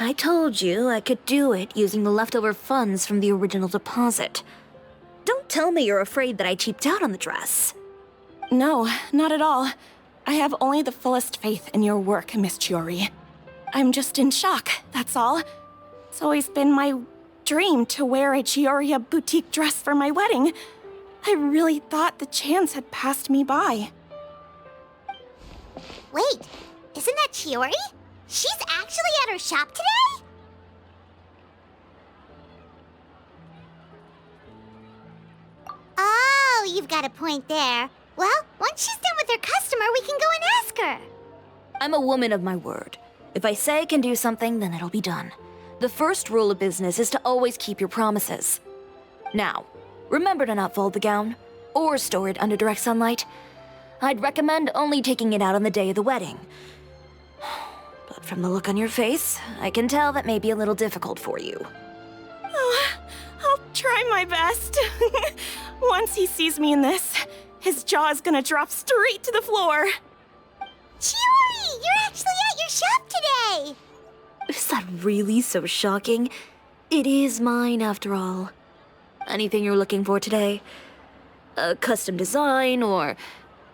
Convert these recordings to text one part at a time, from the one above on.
I told you I could do it using the leftover funds from the original deposit. Don't tell me you're afraid that I cheaped out on the dress. No, not at all. I have only the fullest faith in your work, Miss Chiori. I'm just in shock, that's all. It's always been my dream to wear a Chiori boutique dress for my wedding. I really thought the chance had passed me by. Wait, isn't that Chiori? She's actually at her shop today? Oh, you've got a point there. Well, once she's done with her customer, we can go and ask her. I'm a woman of my word. If I say I can do something, then it'll be done. The first rule of business is to always keep your promises. Now, remember to not fold the gown, or store it under direct sunlight. I'd recommend only taking it out on the day of the wedding. But from the look on your face, I can tell that may be a little difficult for you. Oh, I'll try my best. Once he sees me in this, his jaw is gonna drop straight to the floor. Chiori, you're actually at your shop today! Is that really so shocking? It is mine, after all. Anything you're looking for today? A custom design, or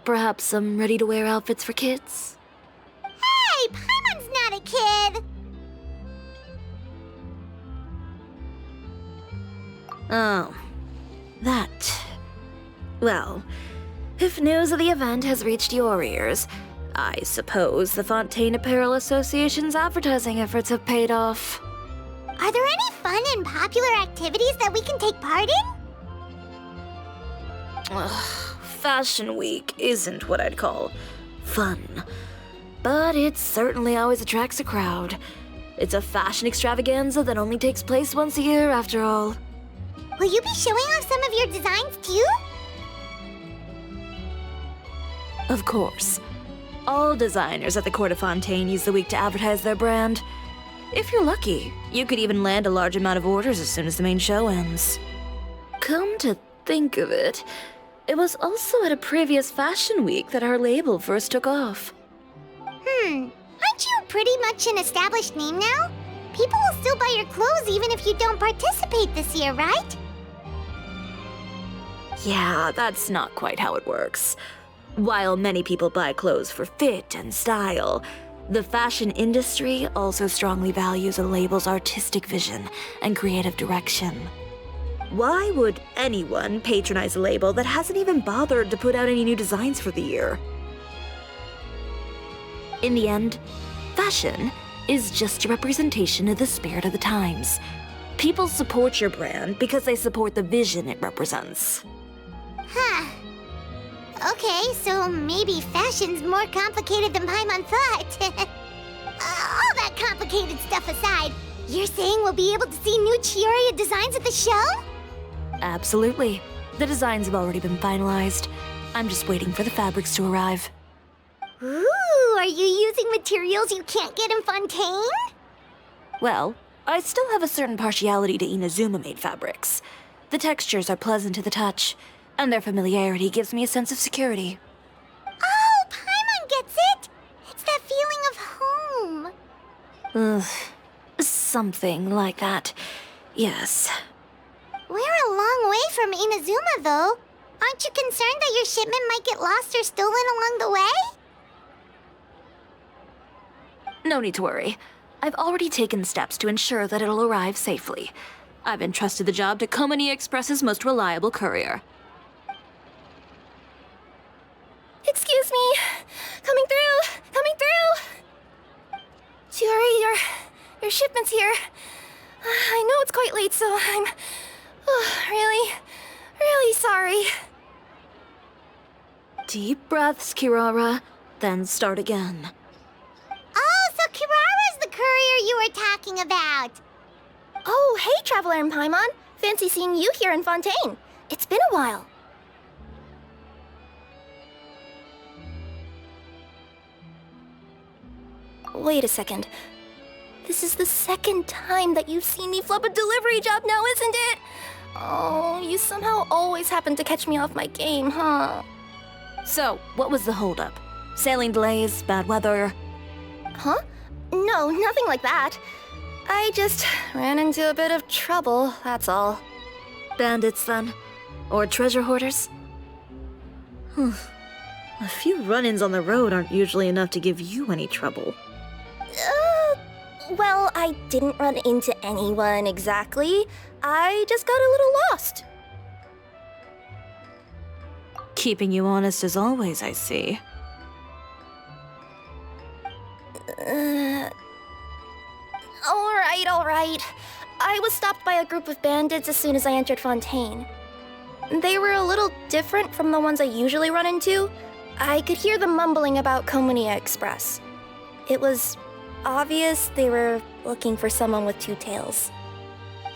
perhaps some ready-to-wear outfits for kids? Hey, Paimon's not a kid! Oh, that. Well, if news of the event has reached your ears, I suppose the Fontaine Apparel Association's advertising efforts have paid off. Are there any fun and popular activities that we can take part in? Fashion Week isn't what I'd call fun. But it certainly always attracts a crowd. It's a fashion extravaganza that only takes place once a year, after all. Will you be showing off some of your designs, too? Of course. All designers at the Court of Fontaine use the week to advertise their brand. If you're lucky, you could even land a large amount of orders as soon as the main show ends. Come to think of it, it was also at a previous fashion week that our label first took off. Aren't you pretty much an established name now? People will still buy your clothes even if you don't participate this year, right? Yeah, that's not quite how it works. While many people buy clothes for fit and style, the fashion industry also strongly values a label's artistic vision and creative direction. Why would anyone patronize a label that hasn't even bothered to put out any new designs for the year? In the end, fashion is just a representation of the spirit of the times. People support your brand because they support the vision it represents. Huh. Okay, so maybe fashion's more complicated than Paimon thought. All that complicated stuff aside, you're saying we'll be able to see new Chiori designs at the show? Absolutely. The designs have already been finalized. I'm just waiting for the fabrics to arrive. Ooh, are you using materials you can't get in Fontaine? Well, I still have a certain partiality to Inazuma-made fabrics. The textures are pleasant to the touch, and their familiarity gives me a sense of security. Oh, Paimon gets it! It's that feeling of home. Something like that. Yes. We're a long way from Inazuma, though. Aren't you concerned that your shipment might get lost or stolen along the way? No need to worry. I've already taken steps to ensure that it'll arrive safely. I've entrusted the job to Komani Express's most reliable courier. Excuse me. Coming through. Coming through. Chiori, your shipment's here. I know it's quite late, so I'm really sorry. Deep breaths, Kirara, then start again. Oh, so Kirara's the courier you were talking about. Oh, hey, Traveler and Paimon. Fancy seeing you here in Fontaine. It's been a while. Wait a second. This is the second time that you've seen me flub a delivery job now, isn't it? Oh, you somehow always happen to catch me off my game, huh? So, what was the holdup? Sailing delays, bad weather? Huh? No, nothing like that. I just ran into a bit of trouble, that's all. Bandits, then? Or treasure hoarders? A few run-ins on the road aren't usually enough to give you any trouble. Well, I didn't run into anyone exactly. I just got a little lost. Keeping you honest as always, I see. Alright. I was stopped by a group of bandits as soon as I entered Fontaine. They were a little different from the ones I usually run into. I could hear them mumbling about Komunia Express. It was obvious they were looking for someone with two tails.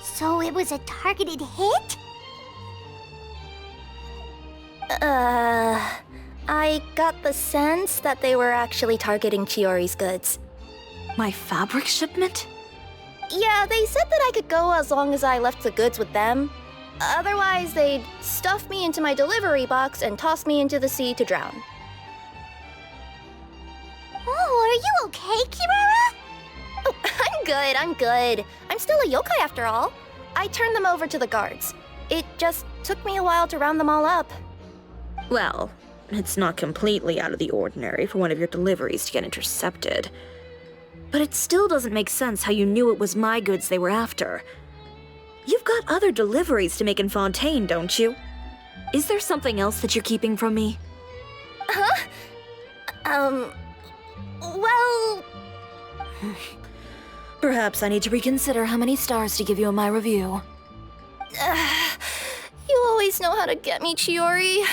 So it was a targeted hit? I got the sense that they were actually targeting Chiori's goods. My fabric shipment? Yeah, they said that I could go as long as I left the goods with them. Otherwise, they'd stuff me into my delivery box and toss me into the sea to drown. Oh, are you okay, Kirara? Oh, I'm good. I'm still a yokai after all. I turned them over to the guards. It just took me a while to round them all up. Well, it's not completely out of the ordinary for one of your deliveries to get intercepted. But it still doesn't make sense how you knew it was my goods they were after. You've got other deliveries to make in Fontaine, don't you? Is there something else that you're keeping from me? Huh? Well... Perhaps I need to reconsider how many stars to give you in my review. You always know how to get me, Chiori.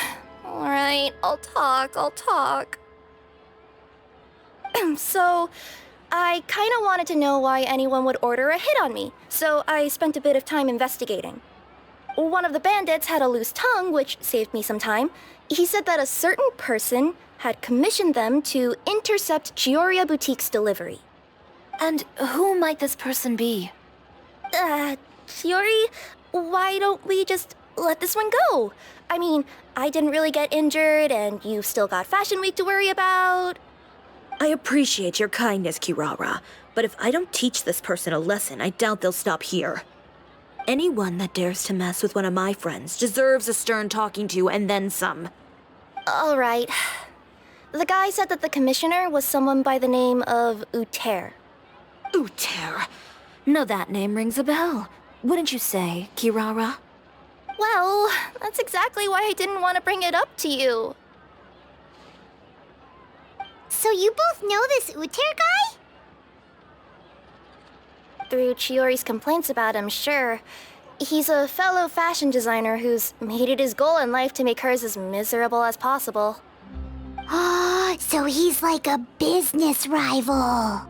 Alright, I'll talk. So, I kinda wanted to know why anyone would order a hit on me, so I spent a bit of time investigating. One of the bandits had a loose tongue, which saved me some time. He said that a certain person had commissioned them to intercept Chiori Boutique's delivery. And who might this person be? Chiori, why don't we just let this one go? I mean, I didn't really get injured, and you've still got Fashion Week to worry about. I appreciate your kindness, Kirara, but if I don't teach this person a lesson, I doubt they'll stop here. Anyone that dares to mess with one of my friends deserves a stern talking to and then some. All right. The guy said that the commissioner was someone by the name of Uter. Uter. Now that name rings a bell. Wouldn't you say, Kirara? Well, that's exactly why I didn't want to bring it up to you. So you both know this Uter guy? Through Chiori's complaints about him, sure. He's a fellow fashion designer who's made it his goal in life to make hers as miserable as possible. Oh, so he's like a business rival.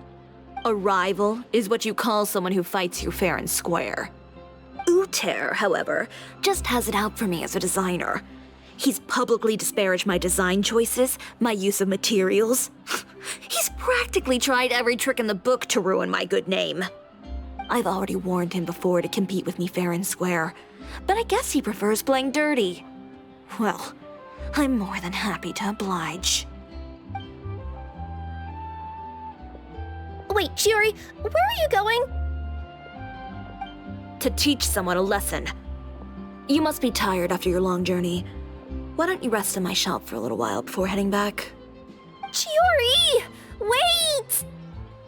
A rival is what you call someone who fights you fair and square. Uter, however, just has it out for me as a designer. He's publicly disparaged my design choices, my use of materials. He's practically tried every trick in the book to ruin my good name. I've already warned him before to compete with me fair and square, but I guess he prefers playing dirty. Well, I'm more than happy to oblige. Wait, Chiori, where are you going? To teach someone a lesson. You must be tired after your long journey. Why don't you rest in my shop for a little while before heading back? Chiori! Wait!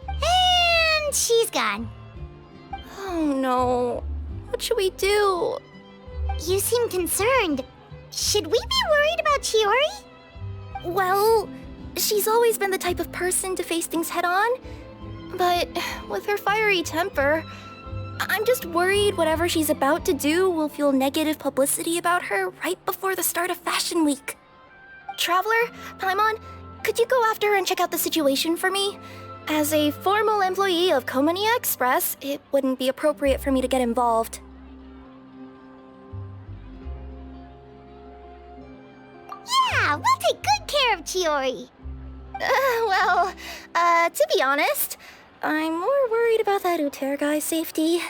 And she's gone. Oh no. What should we do? You seem concerned. Should we be worried about Chiori? Well, she's always been the type of person to face things head on. But with her fiery temper, I'm just worried whatever she's about to do will fuel negative publicity about her right before the start of Fashion Week. Traveler, Paimon, could you go after her and check out the situation for me? As a formal employee of Komunia Express, it wouldn't be appropriate for me to get involved. Yeah, we'll take good care of Chiori. To be honest, I'm more worried about that Uter guy's safety.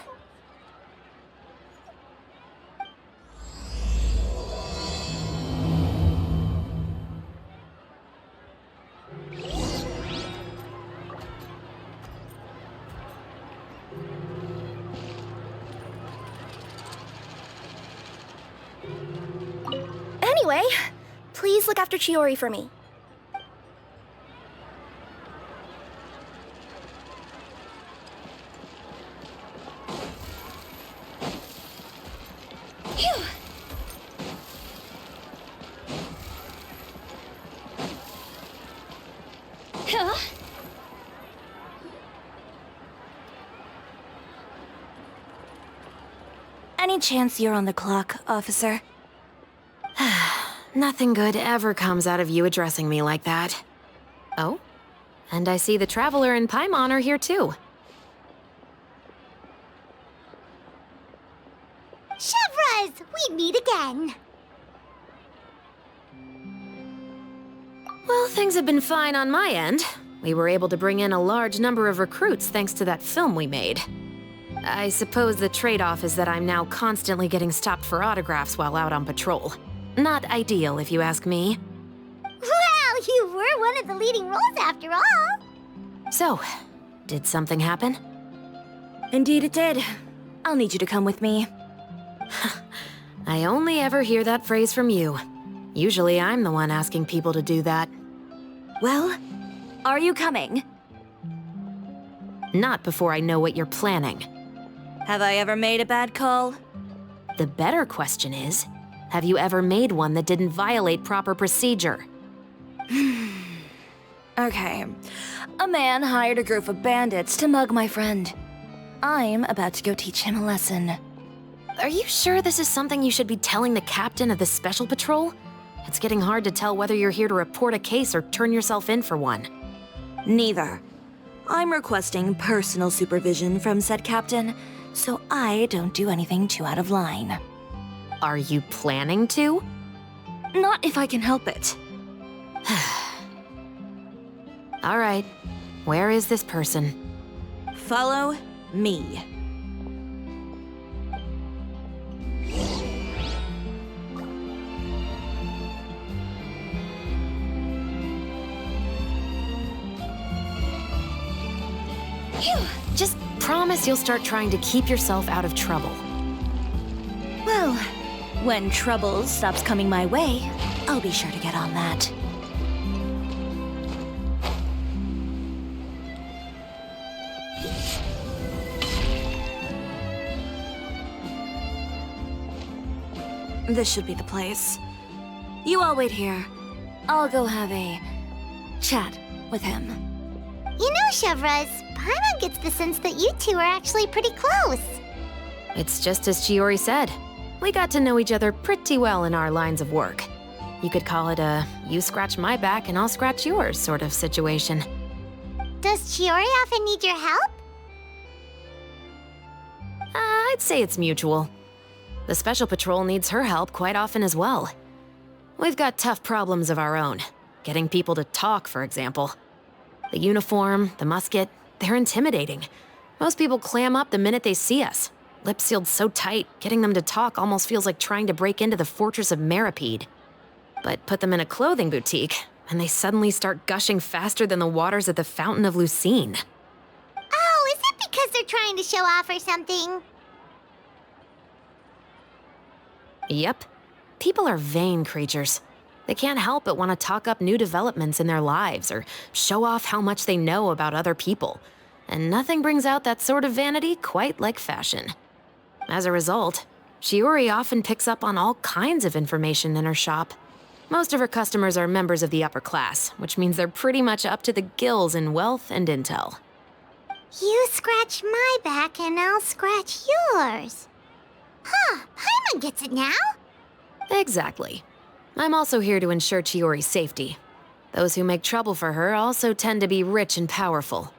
Anyway, please look after Chiori for me. Phew. Huh? Any chance you're on the clock, officer? Nothing good ever comes out of you addressing me like that. Oh? And I see the Traveler and Paimon are here too. Chevras, we meet again. Well, things have been fine on my end. We were able to bring in a large number of recruits thanks to that film we made. I suppose the trade-off is that I'm now constantly getting stopped for autographs while out on patrol. Not ideal, if you ask me. Well, you were one of the leading roles after all. So, did something happen? Indeed it did. I'll need you to come with me. I only ever hear that phrase from you. Usually I'm the one asking people to do that. Well, are you coming? Not before I know what you're planning. Have I ever made a bad call? The better question is, have you ever made one that didn't violate proper procedure? Okay. A man hired a group of bandits to mug my friend. I'm about to go teach him a lesson. Are you sure this is something you should be telling the captain of the Special Patrol? It's getting hard to tell whether you're here to report a case or turn yourself in for one. Neither. I'm requesting personal supervision from said captain, so I don't do anything too out of line. Are you planning to? Not if I can help it. All right. Where is this person? Follow me. Phew. Just promise you'll start trying to keep yourself out of trouble. Well, when trouble stops coming my way, I'll be sure to get on that. This should be the place. You all wait here. I'll go have a chat with him. You know, Chevras, Paimon gets the sense that you two are actually pretty close. It's just as Chiori said. We got to know each other pretty well in our lines of work. You could call it a you scratch my back and I'll scratch yours sort of situation. Does Chiori often need your help? I'd say it's mutual. The Special Patrol needs her help quite often as well. We've got tough problems of our own. Getting people to talk, for example. The uniform, the musket, they're intimidating. Most people clam up the minute they see us. Lips sealed so tight, getting them to talk almost feels like trying to break into the fortress of Meripede. But put them in a clothing boutique, and they suddenly start gushing faster than the waters at the Fountain of Lucine. Oh, is it because they're trying to show off or something? Yep. People are vain creatures. They can't help but want to talk up new developments in their lives or show off how much they know about other people. And nothing brings out that sort of vanity quite like fashion. As a result, Chiori often picks up on all kinds of information in her shop. Most of her customers are members of the upper class, which means they're pretty much up to the gills in wealth and intel. You scratch my back and I'll scratch yours. Huh, Paimon gets it now? Exactly. I'm also here to ensure Chiori's safety. Those who make trouble for her also tend to be rich and powerful.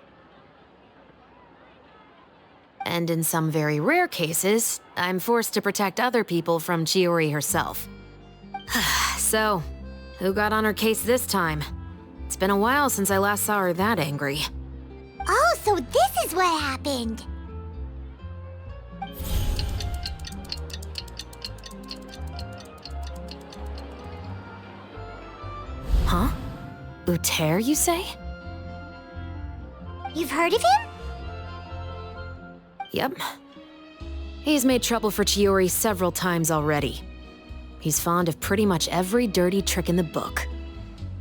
And in some very rare cases, I'm forced to protect other people from Chiori herself. So, who got on her case this time? It's been a while since I last saw her that angry. Oh, so this is what happened. Huh? Uter, you say? You've heard of him? Yep. He's made trouble for Chiori several times already. He's fond of pretty much every dirty trick in the book.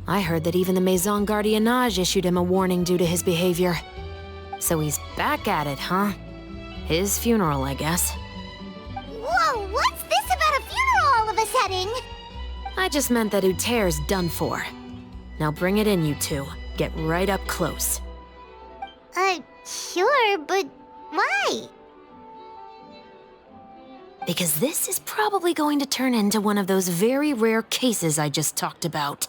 I heard that even the Maison Gardiennage issued him a warning due to his behavior. So he's back at it, huh? His funeral, I guess. Whoa, what's this about a funeral all of a sudden? I just meant that Uter's done for. Now bring it in, you two. Get right up close. Sure, but why? Because this is probably going to turn into one of those very rare cases I just talked about.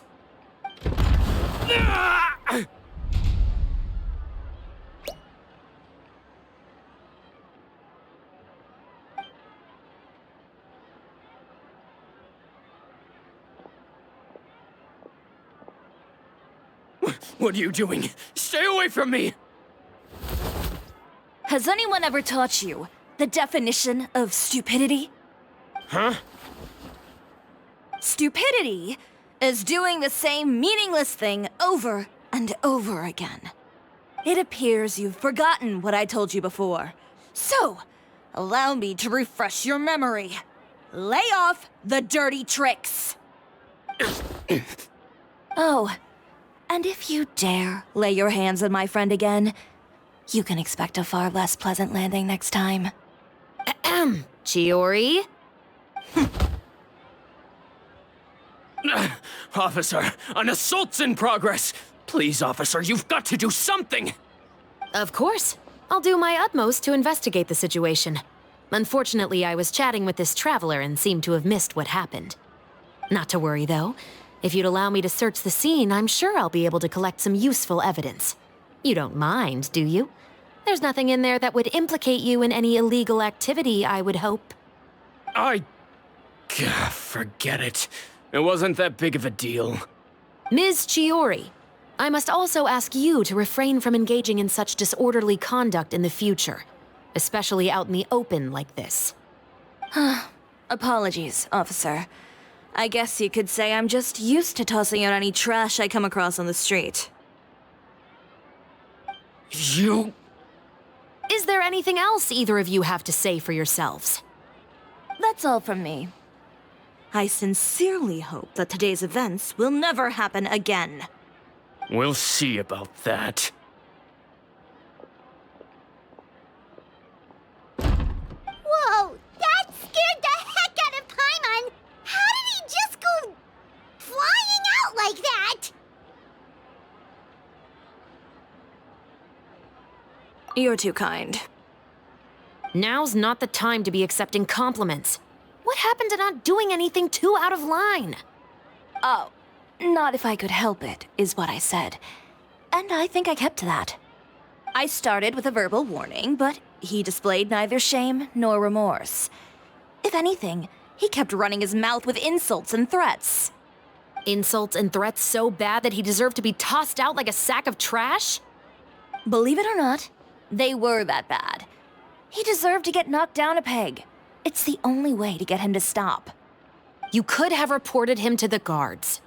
What are you doing? Stay away from me! Has anyone ever taught you the definition of stupidity? Huh? Stupidity is doing the same meaningless thing over and over again. It appears you've forgotten what I told you before. So, allow me to refresh your memory. Lay off the dirty tricks. Oh, and if you dare lay your hands on my friend again, you can expect a far less pleasant landing next time. Ahem. Chiori? Officer, an assault's in progress! Please, officer, you've got to do something! Of course. I'll do my utmost to investigate the situation. Unfortunately, I was chatting with this traveler and seemed to have missed what happened. Not to worry, though. If you'd allow me to search the scene, I'm sure I'll be able to collect some useful evidence. You don't mind, do you? There's nothing in there that would implicate you in any illegal activity, I would hope. Forget it. It wasn't that big of a deal. Ms. Chiori, I must also ask you to refrain from engaging in such disorderly conduct in the future, especially out in the open like this. Apologies, officer. I guess you could say I'm just used to tossing out any trash I come across on the street. You... Is there anything else either of you have to say for yourselves? That's all from me. I sincerely hope that today's events will never happen again. We'll see about that. Whoa, that scared the heck out of Paimon! How did he just go flying out like that? You're too kind. Now's not the time to be accepting compliments. What happened to not doing anything too out of line? Oh, not if I could help it, is what I said. And I think I kept to that. I started with a verbal warning, but he displayed neither shame nor remorse. If anything, he kept running his mouth with insults and threats. Insults and threats so bad that he deserved to be tossed out like a sack of trash? Believe it or not, they were that bad. He deserved to get knocked down a peg. It's the only way to get him to stop. You could have reported him to the guards.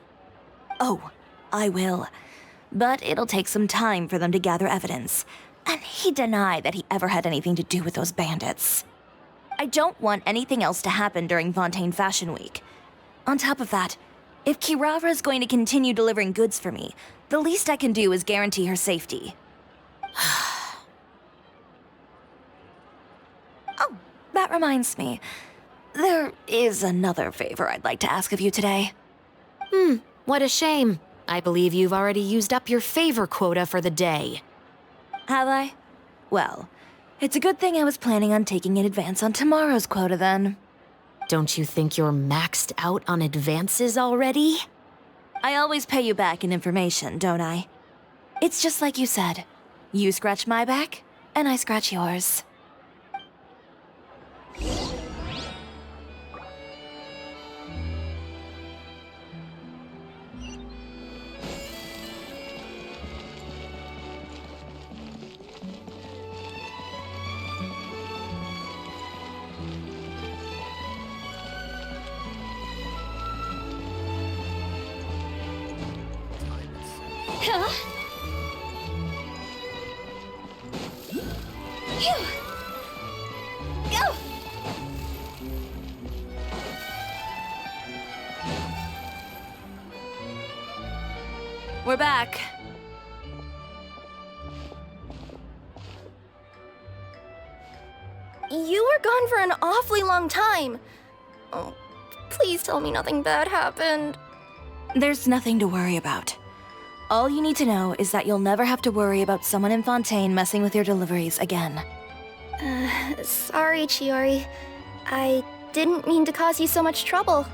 Oh, I will. But it'll take some time for them to gather evidence. And he denied that he ever had anything to do with those bandits. I don't want anything else to happen during Fontaine Fashion Week. On top of that, if Kirara is going to continue delivering goods for me, the least I can do is guarantee her safety. Oh, that reminds me. There is another favor I'd like to ask of you today. What a shame. I believe you've already used up your favor quota for the day. Have I? Well, it's a good thing I was planning on taking an advance on tomorrow's quota then. Don't you think you're maxed out on advances already? I always pay you back in information, don't I? It's just like you said. You scratch my back, and I scratch yours. We're back. You were gone for an awfully long time. Oh, please tell me nothing bad happened. There's nothing to worry about. All you need to know is that you'll never have to worry about someone in Fontaine messing with your deliveries again. Sorry, Chiori. I didn't mean to cause you so much trouble.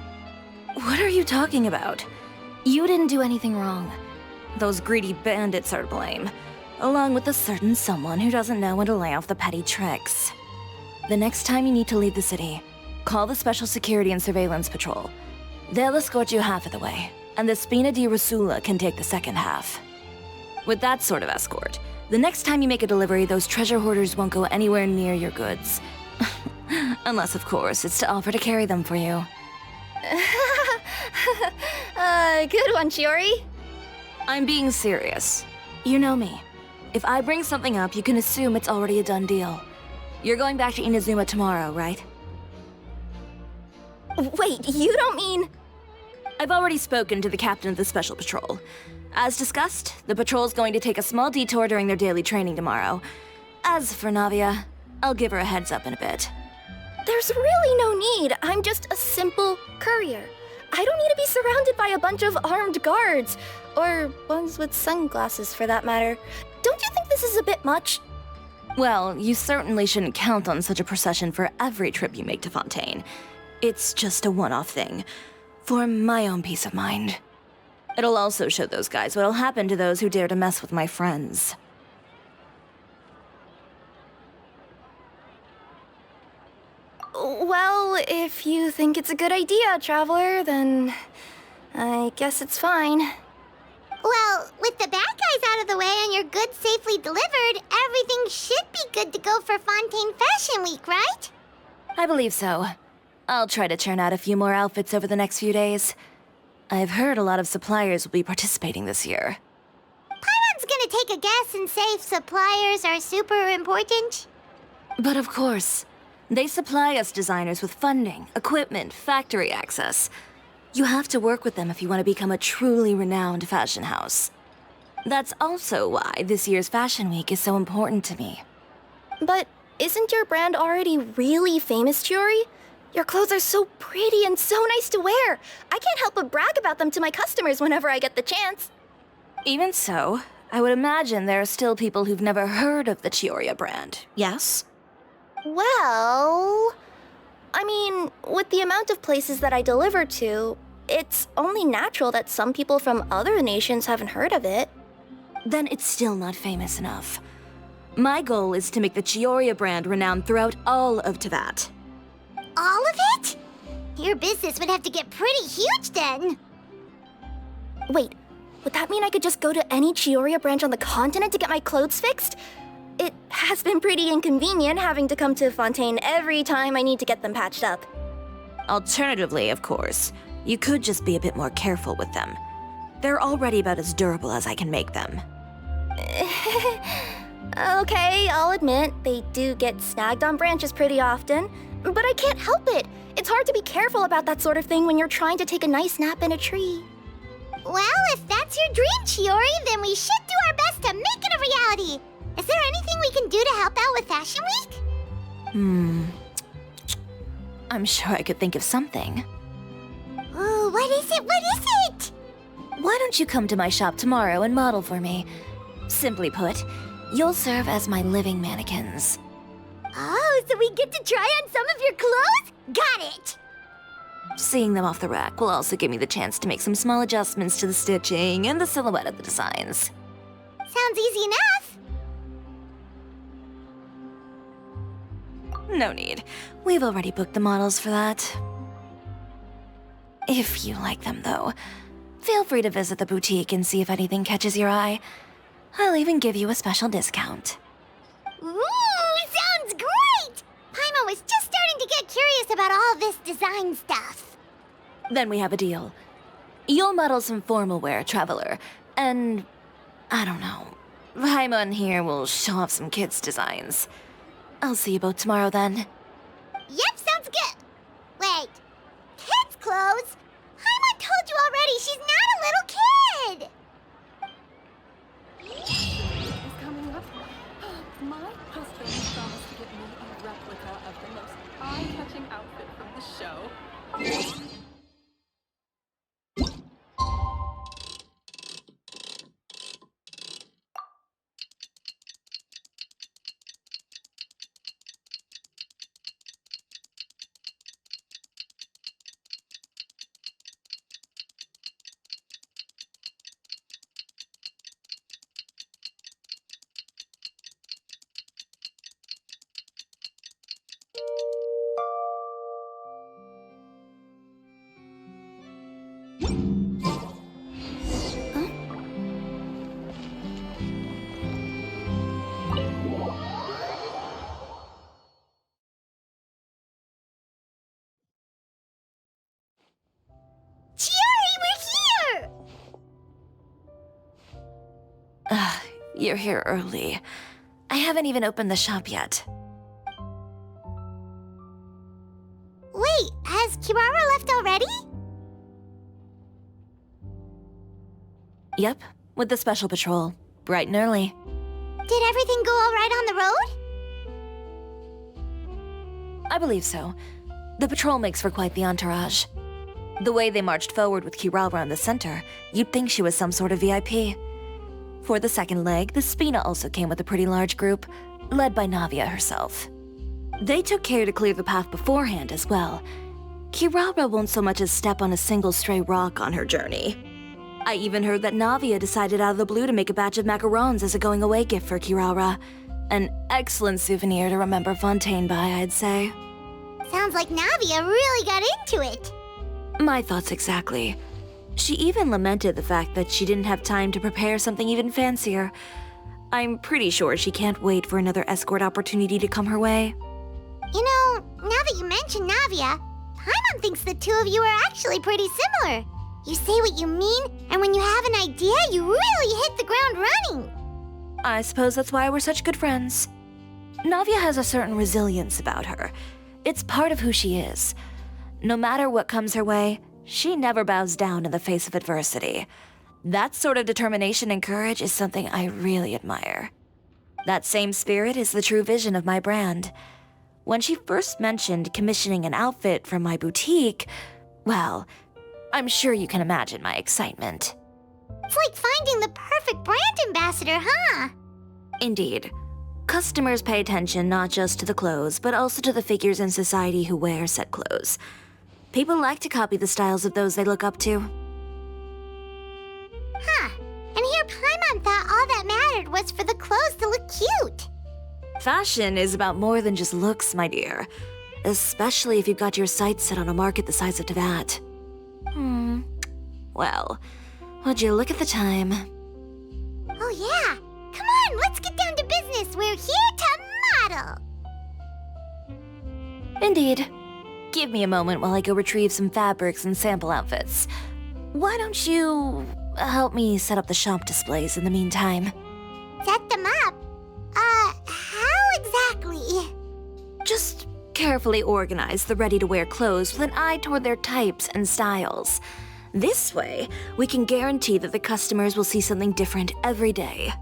What are you talking about? You didn't do anything wrong. Those greedy bandits are to blame, along with a certain someone who doesn't know when to lay off the petty tricks. The next time you need to leave the city, call the Special Security and Surveillance Patrol. They'll escort you half of the way, and the Spina di Rosula can take the second half. With that sort of escort, the next time you make a delivery, those treasure hoarders won't go anywhere near your goods. Unless, of course, it's to offer to carry them for you. Good one, Chiori. I'm being serious. You know me. If I bring something up, you can assume it's already a done deal. You're going back to Inazuma tomorrow, right? Wait, you don't mean... I've already spoken to the captain of the Special Patrol. As discussed, the patrol's going to take a small detour during their daily training tomorrow. As for Navia, I'll give her a heads up in a bit. There's really no need. I'm just a simple courier. I don't need to be surrounded by a bunch of armed guards. Or ones with sunglasses, for that matter. Don't you think this is a bit much? Well, you certainly shouldn't count on such a procession for every trip you make to Fontaine. It's just a one-off thing, for my own peace of mind. It'll also show those guys what'll happen to those who dare to mess with my friends. Well, if you think it's a good idea, Traveler, then I guess it's fine. Well, with the bad guys out of the way and your goods safely delivered, everything should be good to go for Fontaine Fashion Week, right? I believe so. I'll try to churn out a few more outfits over the next few days. I've heard a lot of suppliers will be participating this year. Paimon's gonna take a guess and say suppliers are super important. But of course, they supply us designers with funding, equipment, factory access. You have to work with them if you want to become a truly renowned fashion house. That's also why this year's Fashion Week is so important to me. But isn't your brand already really famous, Chiori? Your clothes are so pretty and so nice to wear. I can't help but brag about them to my customers whenever I get the chance. Even so, I would imagine there are still people who've never heard of the Chiori brand, yes? Well... I mean, with the amount of places that I deliver to, it's only natural that some people from other nations haven't heard of it. Then it's still not famous enough. My goal is to make the Chiori brand renowned throughout all of Teyvat. All of it? Your business would have to get pretty huge then. Wait, would that mean I could just go to any Chiori branch on the continent to get my clothes fixed? It has been pretty inconvenient having to come to Fontaine every time I need to get them patched up. Alternatively, of course, you could just be a bit more careful with them. They're already about as durable as I can make them. Okay, I'll admit, they do get snagged on branches pretty often, but I can't help it. It's hard to be careful about that sort of thing when you're trying to take a nice nap in a tree. Well, if that's your dream, Chiori, then we should do our best to make it a reality. Is there anything we can do to help out with Fashion Week? I'm sure I could think of something. Ooh, what is it? What is it? Why don't you come to my shop tomorrow and model for me? Simply put, you'll serve as my living mannequins. Oh, so we get to try on some of your clothes? Got it! Seeing them off the rack will also give me the chance to make some small adjustments to the stitching and the silhouette of the designs. Sounds easy enough. No need. We've already booked the models for that. If you like them, though, feel free to visit the boutique and see if anything catches your eye. I'll even give you a special discount. Ooh, sounds great! Paimon was just starting to get curious about all this design stuff. Then we have a deal. You'll model some formal wear, Traveler, and... I don't know. Paimon here will show off some kids' designs. I'll see you both tomorrow, then. Yep, sounds good. Wait, kids' clothes? Paimon told you already she's not a little kid! you're here early. I haven't even opened the shop yet. Wait, has Kirara left already? Yep, with the special patrol. Bright and early. Did everything go all right on the road? I believe so. The patrol makes for quite the entourage. The way they marched forward with Kirara in the center, you'd think she was some sort of VIP. For the second leg, the Spina also came with a pretty large group, led by Navia herself. They took care to clear the path beforehand as well. Kirara won't so much as step on a single stray rock on her journey. I even heard that Navia decided out of the blue to make a batch of macarons as a going-away gift for Kirara. An excellent souvenir to remember Fontaine by, I'd say. Sounds like Navia really got into it. My thoughts exactly. She even lamented the fact that she didn't have time to prepare something even fancier. I'm pretty sure she can't wait for another escort opportunity to come her way. You know, now that you mention Navia, Paimon thinks the two of you are actually pretty similar. You say what you mean, and when you have an idea, you really hit the ground running. I suppose that's why we're such good friends. Navia has a certain resilience about her. It's part of who she is. No matter what comes her way, she never bows down in the face of adversity. That sort of determination and courage is something I really admire. That same spirit is the true vision of my brand. When she first mentioned commissioning an outfit from my boutique, well, I'm sure you can imagine my excitement. It's like finding the perfect brand ambassador, huh? Indeed. Customers pay attention not just to the clothes, but also to the figures in society who wear said clothes. People like to copy the styles of those they look up to. Huh. And here Paimon thought all that mattered was for the clothes to look cute. Fashion is about more than just looks, my dear. Especially if you've got your sights set on a market the size of Teyvat. Well, would you look at the time? Oh yeah. Come on, let's get down to business. We're here to model. Indeed. Give me a moment while I go retrieve some fabrics and sample outfits. Why don't you help me set up the shop displays in the meantime? Set them up? How exactly? Just carefully organize the ready-to-wear clothes with an eye toward their types and styles. This way, we can guarantee that the customers will see something different every day.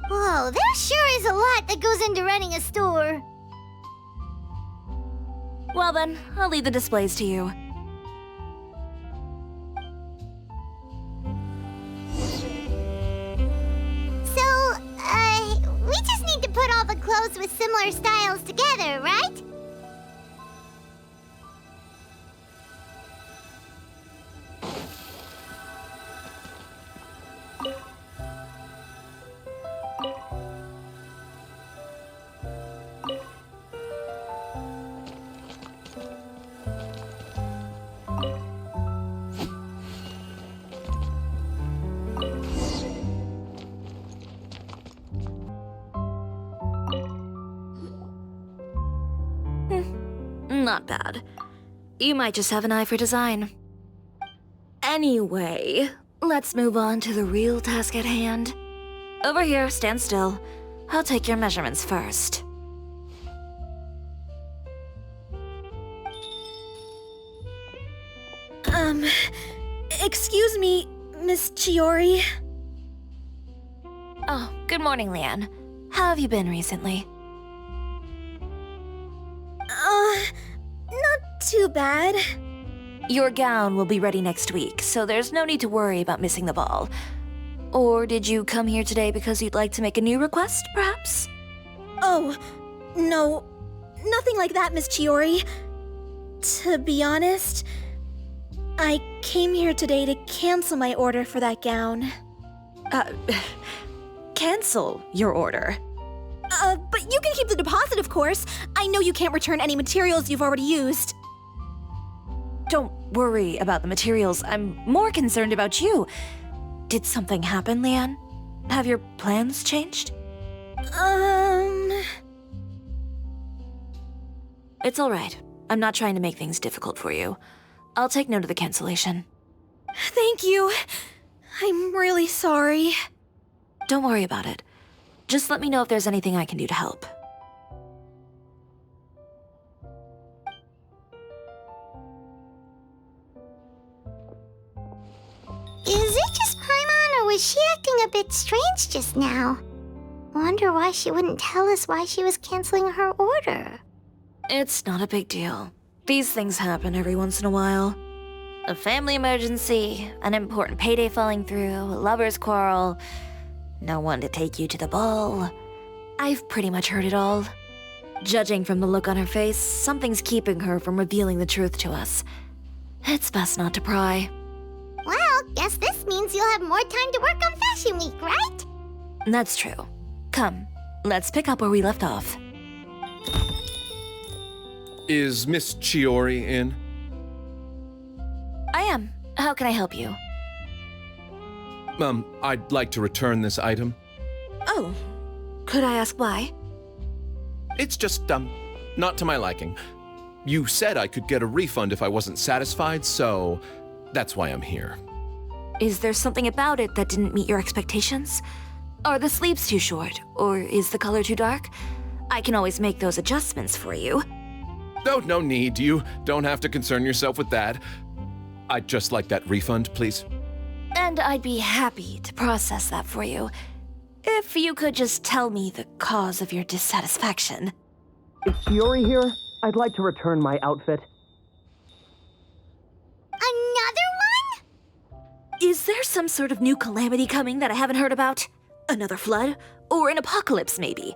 Whoa, there sure is a lot that goes into running a store. Well then, I'll leave the displays to you. So, we just need to put all the clothes with similar styles together, right? Not bad. You might just have an eye for design. Anyway, let's move on to the real task at hand. Over here, stand still. I'll take your measurements first. Excuse me, Miss Chiori. Oh, good morning, Leanne. How have you been recently? Not too bad. Your gown will be ready next week, so there's no need to worry about missing the ball. Or did you come here today because you'd like to make a new request, perhaps? Oh, no. Nothing like that, Miss Chiori. To be honest, I came here today to cancel my order for that gown. Cancel your order. But you can keep the deposit, of course. I know you can't return any materials you've already used. Don't worry about the materials. I'm more concerned about you. Did something happen, Leanne? Have your plans changed? It's all right. I'm not trying to make things difficult for you. I'll take note of the cancellation. Thank you. I'm really sorry. Don't worry about it. Just let me know if there's anything I can do to help. Is it just Paimon, or was she acting a bit strange just now? Wonder why she wouldn't tell us why she was canceling her order. It's not a big deal. These things happen every once in a while. A family emergency, an important payday falling through, a lover's quarrel, no one to take you to the ball. I've pretty much heard it all. Judging from the look on her face, something's keeping her from revealing the truth to us. It's best not to pry. Well, guess this means you'll have more time to work on Fashion Week, right? That's true. Come, let's pick up where we left off. Is Miss Chiori in? I am. How can I help you? I'd like to return this item. Oh, could I ask why? It's just, not to my liking. You said I could get a refund if I wasn't satisfied, so that's why I'm here. Is there something about it that didn't meet your expectations? Are the sleeves too short, or is the color too dark? I can always make those adjustments for you. No need. You don't have to concern yourself with that. I'd just like that refund, please. And I'd be happy to process that for you. If you could just tell me the cause of your dissatisfaction. Is Chiori here? I'd like to return my outfit. Another one? Is there some sort of new calamity coming that I haven't heard about? Another flood? Or an apocalypse, maybe?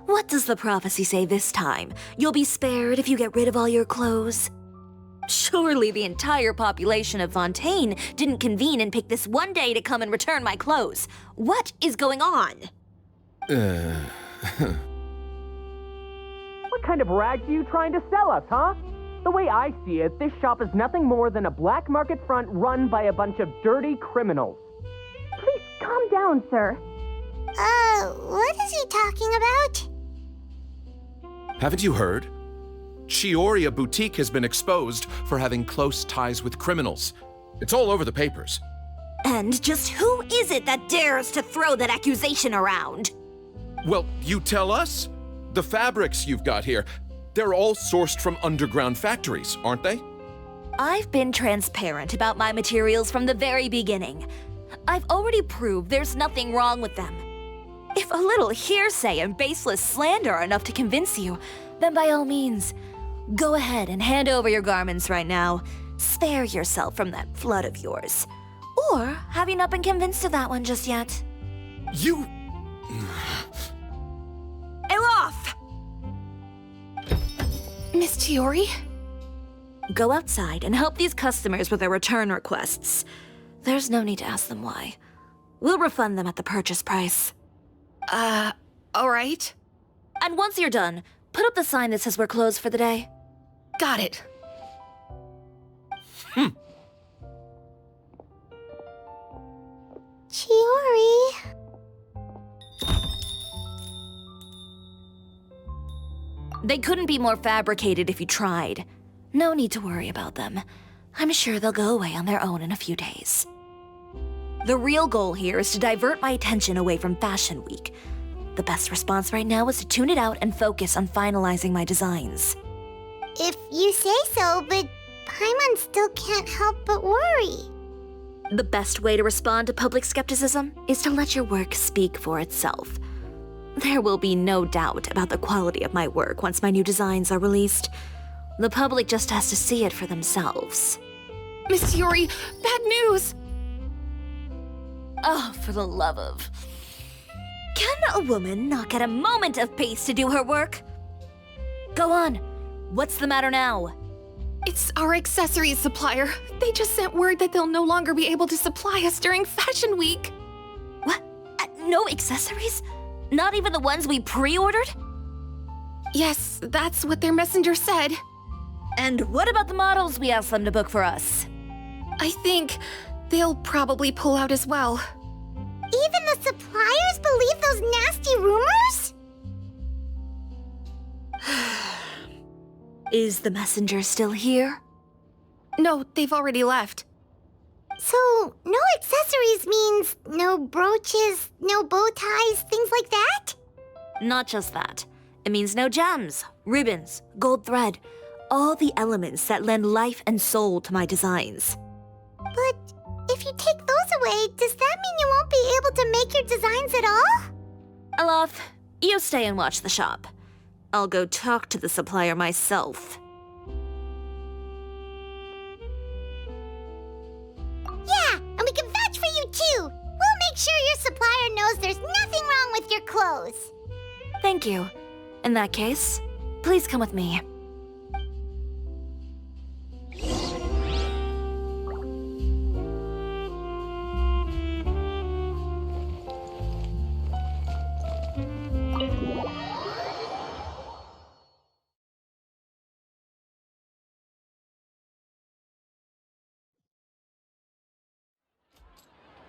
What does the prophecy say this time? You'll be spared if you get rid of all your clothes? Surely the entire population of Fontaine didn't convene and pick this one day to come and return my clothes. What is going on? What kind of rags are you trying to sell us, huh? The way I see it, this shop is nothing more than a black market front run by a bunch of dirty criminals. Please calm down, sir. What is he talking about? Haven't you heard? Chiori Boutique has been exposed for having close ties with criminals. It's all over the papers. And just who is it that dares to throw that accusation around? Well, you tell us. The fabrics you've got here, they're all sourced from underground factories, aren't they? I've been transparent about my materials from the very beginning. I've already proved there's nothing wrong with them. If a little hearsay and baseless slander are enough to convince you, then by all means, go ahead and hand over your garments right now. Spare yourself from that flood of yours. Or have you not been convinced of that one just yet? You... Elof! Miss Chiori? Go outside and help these customers with their return requests. There's no need to ask them why. We'll refund them at the purchase price. All right. And once you're done, put up the sign that says we're closed for the day. Got it. Chiori. They couldn't be more fabricated if you tried. No need to worry about them. I'm sure they'll go away on their own in a few days. The real goal here is to divert my attention away from Fashion Week. The best response right now is to tune it out and focus on finalizing my designs. If you say so, but Paimon still can't help but worry. The best way to respond to public skepticism is to let your work speak for itself. There will be no doubt about the quality of my work once my new designs are released. The public just has to see it for themselves. Miss Chiori, bad news! Oh, for the love of... Can a woman not get a moment of peace to do her work? Go on. What's the matter now? It's our accessories supplier. They just sent word that they'll no longer be able to supply us during Fashion Week. What? No accessories? Not even the ones we pre-ordered? Yes, that's what their messenger said. And what about the models we asked them to book for us? I think they'll probably pull out as well. Even the suppliers believe those nasty rumors? Is the messenger still here? No, they've already left. So, no accessories means no brooches, no bow ties, things like that? Not just that. It means no gems, ribbons, gold thread, all the elements that lend life and soul to my designs. But if you take those away, does that mean you won't be able to make your designs at all? Alaf, you stay and watch the shop. I'll go talk to the supplier myself. Yeah, and we can vouch for you too. We'll make sure your supplier knows there's nothing wrong with your clothes. Thank you. In that case, please come with me.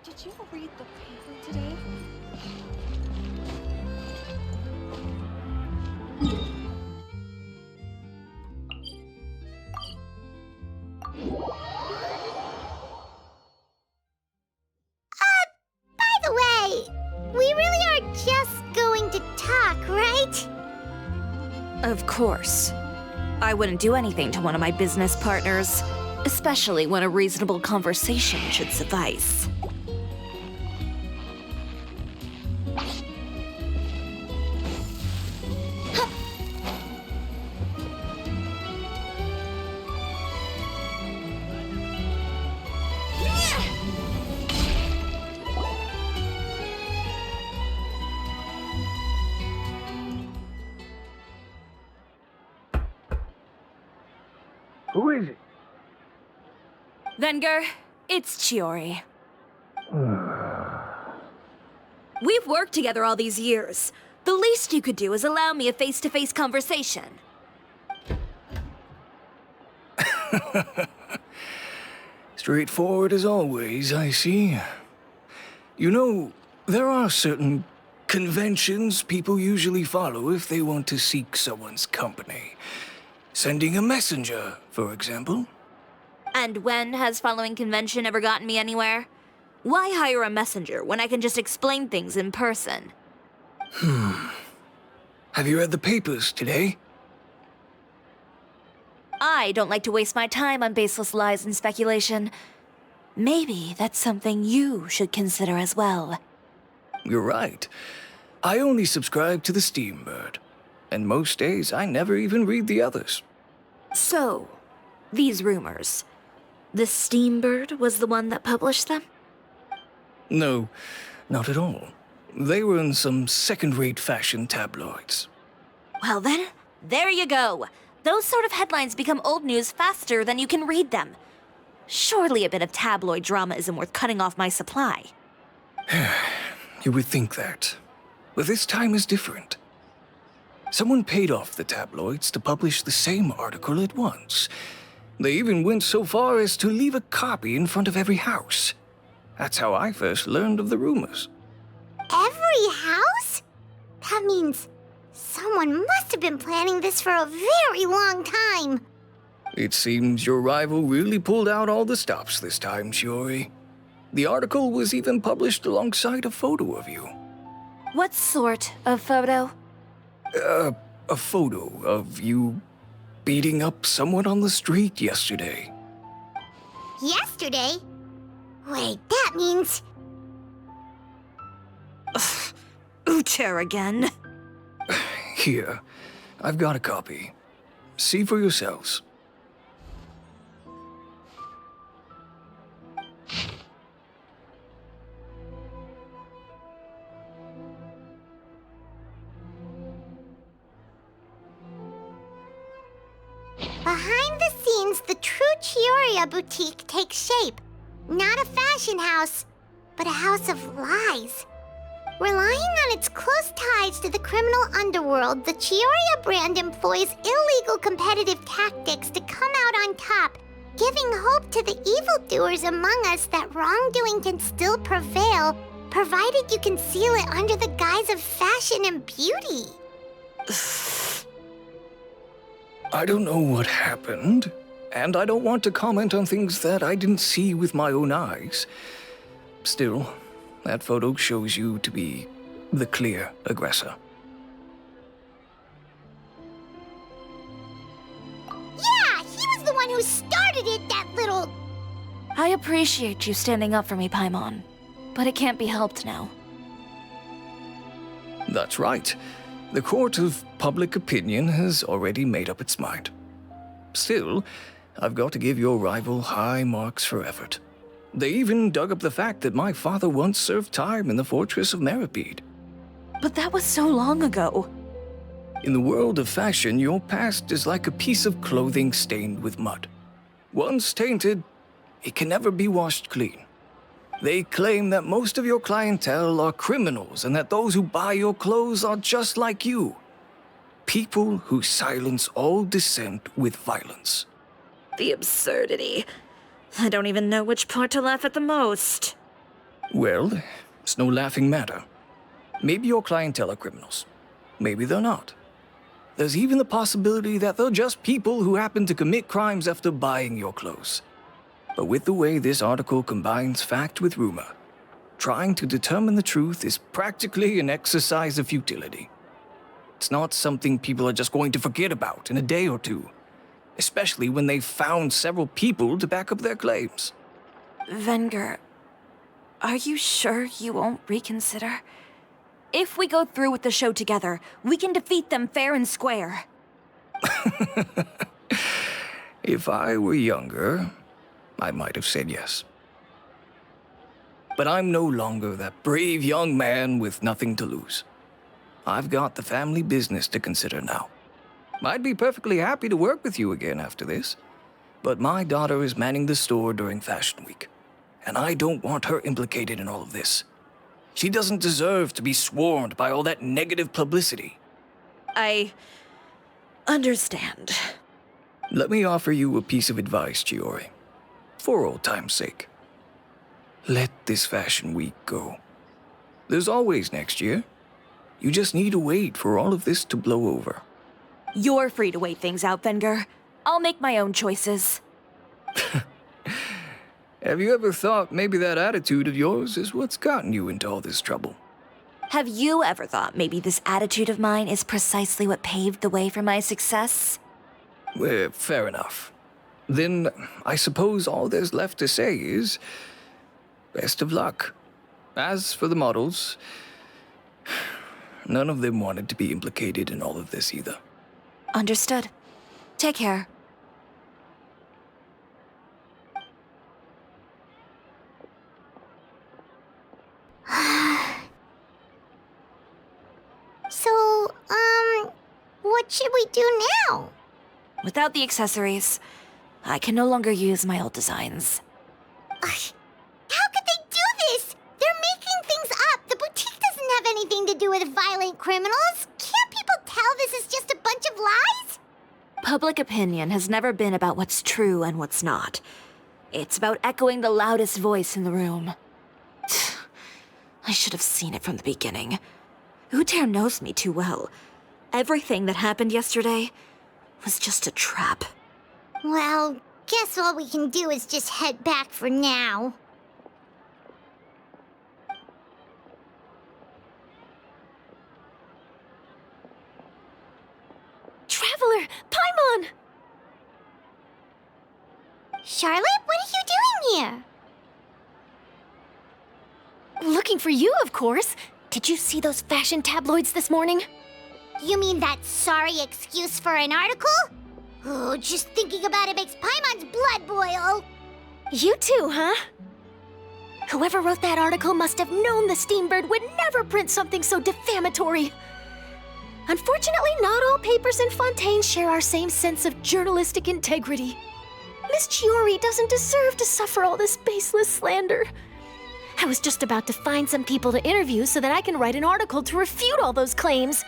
Did you read the paper today? By the way, we really are just going to talk, right? Of course. I wouldn't do anything to one of my business partners, especially when a reasonable conversation should suffice. Who is it? Venger, it's Chiori. We've worked together all these years. The least you could do is allow me a face-to-face conversation. Straightforward as always, I see. You know, there are certain conventions people usually follow if they want to seek someone's company. Sending a messenger, for example. And when has following convention ever gotten me anywhere? Why hire a messenger when I can just explain things in person? Have you read the papers today? I don't like to waste my time on baseless lies and speculation. Maybe that's something you should consider as well. You're right. I only subscribe to the Steambird. And most days, I never even read the others. So, these rumors. The Steambird was the one that published them? No, not at all. They were in some second-rate fashion tabloids. Well then, there you go. Those sort of headlines become old news faster than you can read them. Surely a bit of tabloid drama isn't worth cutting off my supply. You would think that. But this time is different. Someone paid off the tabloids to publish the same article at once. They even went so far as to leave a copy in front of every house. That's how I first learned of the rumors. Every house? That means someone must have been planning this for a very long time. It seems your rival really pulled out all the stops this time, Chiori. The article was even published alongside a photo of you. What sort of photo? A photo of you beating up someone on the street yesterday. Yesterday? Wait, that means... Ucher again. Here, I've got a copy. See for yourselves. Behind the scenes, the true Chiori boutique takes shape. Not a fashion house, but a house of lies. Relying on its close ties to the criminal underworld, the Chiori brand employs illegal competitive tactics to come out on top, giving hope to the evildoers among us that wrongdoing can still prevail, provided you conceal it under the guise of fashion and beauty. I don't know what happened, and I don't want to comment on things that I didn't see with my own eyes. Still, that photo shows you to be the clear aggressor. Yeah, he was the one who started it, that little... I appreciate you standing up for me, Paimon, but it can't be helped now. That's right. The court of public opinion has already made up its mind. Still, I've got to give your rival high marks for effort. They even dug up the fact that my father once served time in the fortress of Meripede. But that was so long ago. In the world of fashion, your past is like a piece of clothing stained with mud. Once tainted, it can never be washed clean. They claim that most of your clientele are criminals and that those who buy your clothes are just like you. People who silence all dissent with violence. The absurdity. I don't even know which part to laugh at the most. Well, it's no laughing matter. Maybe your clientele are criminals. Maybe they're not. There's even the possibility that they're just people who happen to commit crimes after buying your clothes. But with the way this article combines fact with rumor, trying to determine the truth is practically an exercise of futility. It's not something people are just going to forget about in a day or two, especially when they've found several people to back up their claims. Venger, are you sure you won't reconsider? If we go through with the show together, we can defeat them fair and square. If I were younger, I might have said yes. But I'm no longer that brave young man with nothing to lose. I've got the family business to consider now. I'd be perfectly happy to work with you again after this, but my daughter is manning the store during Fashion Week, and I don't want her implicated in all of this. She doesn't deserve to be swarmed by all that negative publicity. I understand. Let me offer you a piece of advice, Chiori. For old time's sake. Let this Fashion Week go. There's always next year. You just need to wait for all of this to blow over. You're free to wait things out, Venger. I'll make my own choices. Have you ever thought maybe that attitude of yours is what's gotten you into all this trouble? Have you ever thought maybe this attitude of mine is precisely what paved the way for my success? Well, fair enough. Then I suppose all there's left to say is, best of luck. As for the models, none of them wanted to be implicated in all of this either. Understood. Take care. So, what should we do now? Without the accessories, I can no longer use my old designs. How could they do this? They're making things up. The boutique doesn't have anything to do with violent criminals. Can't people tell this is just a bunch of lies? Public opinion has never been about what's true and what's not. It's about echoing the loudest voice in the room. I should have seen it from the beginning. Uter knows me too well. Everything that happened yesterday was just a trap. Well, guess all we can do is just head back for now. Traveler! Paimon! Charlotte, what are you doing here? Looking for you, of course. Did you see those fashion tabloids this morning? You mean that sorry excuse for an article? Oh, just thinking about it makes Paimon's blood boil. You too, huh? Whoever wrote that article must have known the Steambird would never print something so defamatory. Unfortunately, not all papers in Fontaine share our same sense of journalistic integrity. Miss Chiori doesn't deserve to suffer all this baseless slander. I was just about to find some people to interview so that I can write an article to refute all those claims.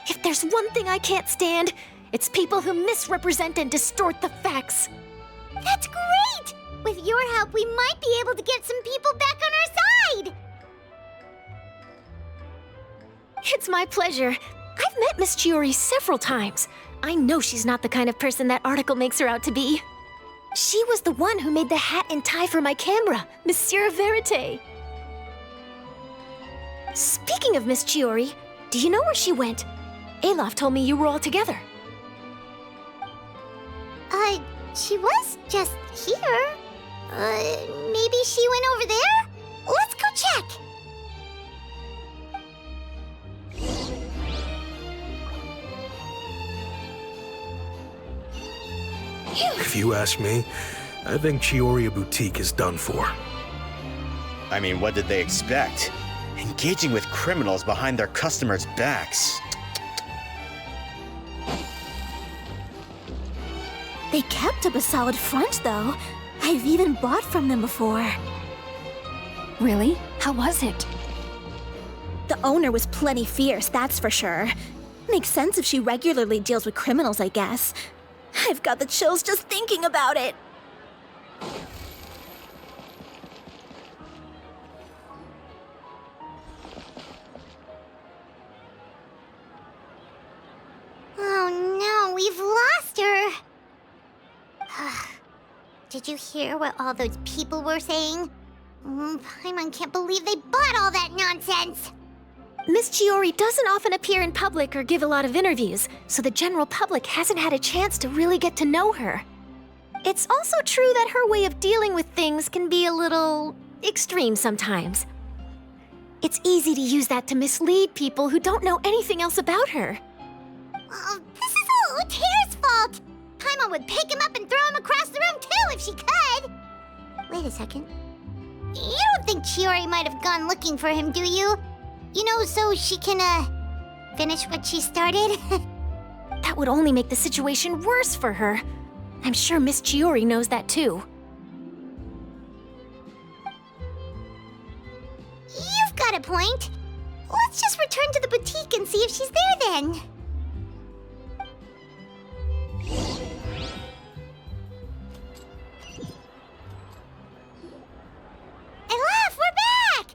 If there's one thing I can't stand, it's people who misrepresent and distort the facts. That's great! With your help, we might be able to get some people back on our side! It's my pleasure. I've met Miss Chiori several times. I know she's not the kind of person that article makes her out to be. She was the one who made the hat and tie for my camera, Monsieur Verite. Speaking of Miss Chiori, do you know where she went? Alof told me you were all together. She was just here. Maybe she went over there? Let's go check. If you ask me, I think Chiori Boutique is done for. I mean, what did they expect? Engaging with criminals behind their customers' backs. They kept up a solid front, though. I've even bought from them before. Really? How was it? The owner was plenty fierce, that's for sure. Makes sense if she regularly deals with criminals, I guess. I've got the chills just thinking about it. Oh no, we've lost her. Did you hear what all those people were saying? Paimon can't believe they bought all that nonsense. Miss Chiori doesn't often appear in public or give a lot of interviews, so the general public hasn't had a chance to really get to know her. It's also true that her way of dealing with things can be a little extreme sometimes. It's easy to use that to mislead people who don't know anything else about her. This is all Uter's fault. Paimon would pick him up and throw him across the room too if she could. Wait a second. You don't think Chiori might have gone looking for him, do you? You know, so she can, finish what she started? That would only make the situation worse for her. I'm sure Miss Chiori knows that too. You've got a point. Let's just return to the boutique and see if she's there then. Alof, we're back!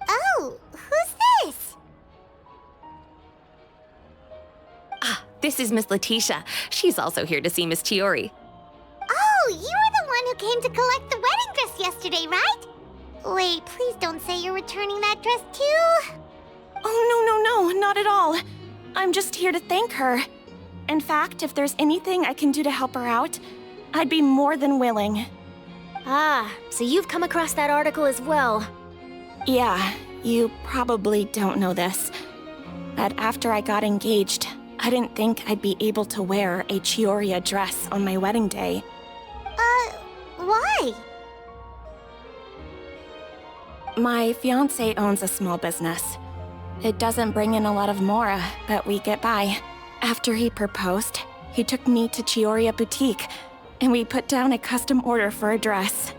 Oh, who's this? This is Miss Letitia. She's also here to see Miss Chiori. Oh, you were the one who came to collect the wedding dress yesterday, right? Wait, please don't say you're returning that dress too. Oh, no, not at all. I'm just here to thank her. In fact, if there's anything I can do to help her out, I'd be more than willing. Ah, so you've come across that article as well. Yeah, you probably don't know this, but after I got engaged, I didn't think I'd be able to wear a Chiori dress on my wedding day. Why? My fiancé owns a small business. It doesn't bring in a lot of mora, but we get by. After he proposed, he took me to Chiori Boutique, and we put down a custom order for a dress.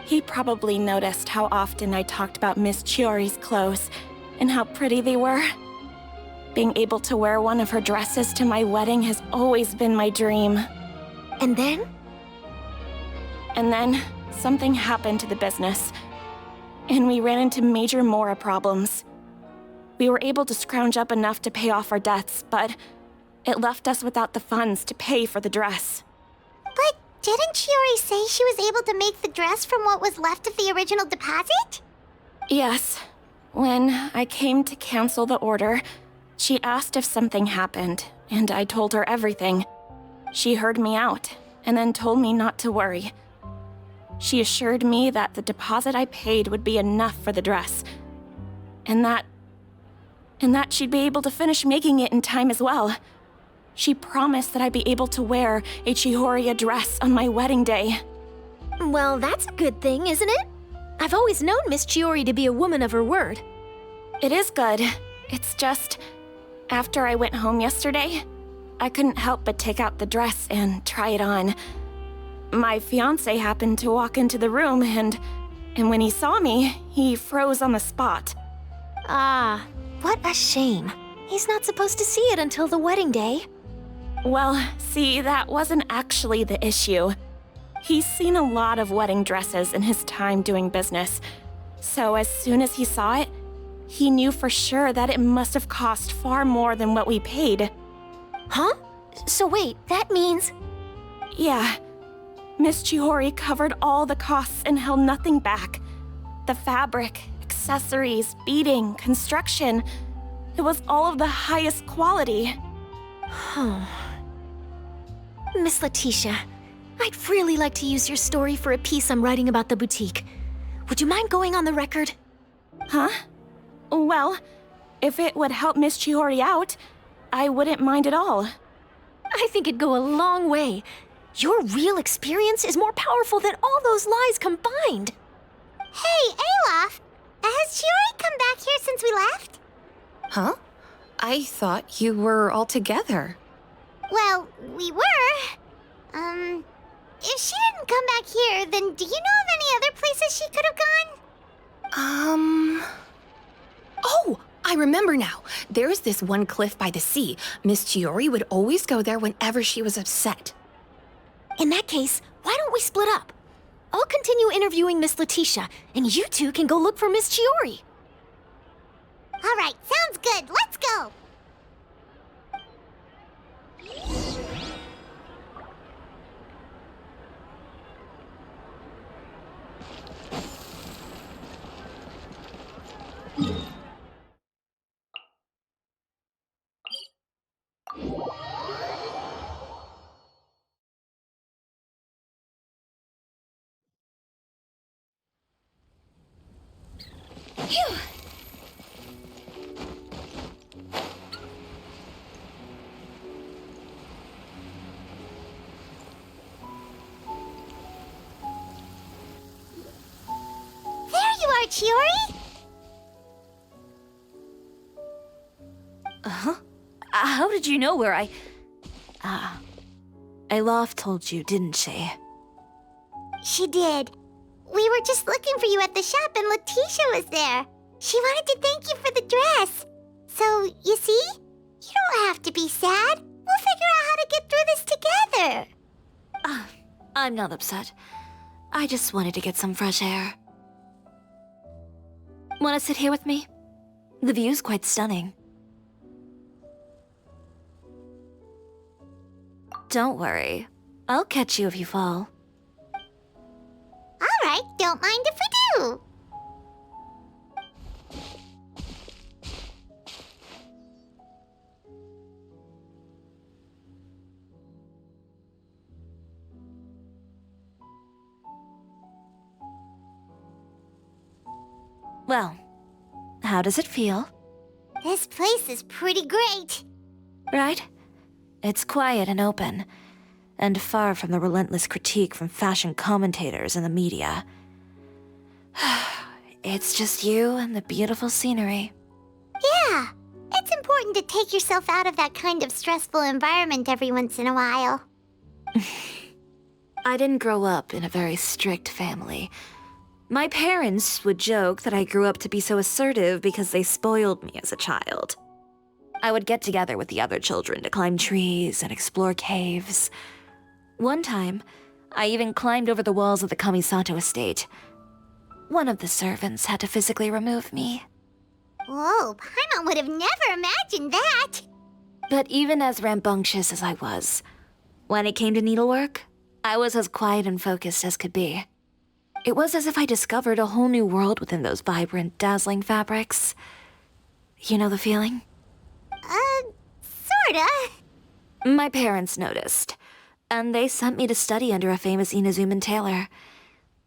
He probably noticed how often I talked about Miss Chiori's clothes and how pretty they were. Being able to wear one of her dresses to my wedding has always been my dream. And then? And then, something happened to the business, and we ran into major mora problems. We were able to scrounge up enough to pay off our debts, but it left us without the funds to pay for the dress. But didn't Chiori say she was able to make the dress from what was left of the original deposit? Yes. When I came to cancel the order, she asked if something happened, and I told her everything. She heard me out, and then told me not to worry. She assured me that the deposit I paid would be enough for the dress, and that she'd be able to finish making it in time as well. She promised that I'd be able to wear a Chiori dress on my wedding day. Well, that's a good thing, isn't it? I've always known Miss Chiori to be a woman of her word. It is good. It's just, after I went home yesterday, I couldn't help but take out the dress and try it on. My fiancé happened to walk into the room, and when he saw me, he froze on the spot. Ah, what a shame. He's not supposed to see it until the wedding day. Well, see, that wasn't actually the issue. He's seen a lot of wedding dresses in his time doing business, so as soon as he saw it, he knew for sure that it must have cost far more than what we paid. Huh? So wait, that means... Yeah. Miss Chiori covered all the costs and held nothing back. The fabric, accessories, beading, construction. It was all of the highest quality. Miss Letitia, I'd really like to use your story for a piece I'm writing about the boutique. Would you mind going on the record? Huh? Well, if it would help Miss Chiori out, I wouldn't mind at all. I think it'd go a long way. Your real experience is more powerful than all those lies combined. Hey, Alof! Has Chiori come back here since we left? Huh? I thought you were all together. Well, we were. If she didn't come back here, then do you know of any other places she could have gone? Oh, I remember now. There's this one cliff by the sea. Miss Chiori would always go there whenever she was upset. In that case, why don't we split up? I'll continue interviewing Miss Letitia, and you two can go look for Miss Chiori. All right, sounds good. Let's go. Phew. There you are, Chiori! Huh? How did you know where I... Alof told you, didn't she? She did. We were just looking for you at the shop and Letitia was there. She wanted to thank you for the dress. So, you see? You don't have to be sad. We'll figure out how to get through this together. I'm not upset. I just wanted to get some fresh air. Want to sit here with me? The view's quite stunning. Don't worry. I'll catch you if you fall. All right, don't mind if we do. Well, how does it feel? This place is pretty great. Right? It's quiet and open, and far from the relentless critique from fashion commentators and the media. It's just you and the beautiful scenery. Yeah, it's important to take yourself out of that kind of stressful environment every once in a while. I didn't grow up in a very strict family. My parents would joke that I grew up to be so assertive because they spoiled me as a child. I would get together with the other children to climb trees and explore caves. One time, I even climbed over the walls of the Kamisato estate. One of the servants had to physically remove me. Whoa, Paimon would have never imagined that. But even as rambunctious as I was, when it came to needlework, I was as quiet and focused as could be. It was as if I discovered a whole new world within those vibrant, dazzling fabrics. You know the feeling? Sorta. My parents noticed, and they sent me to study under a famous Inazuman tailor.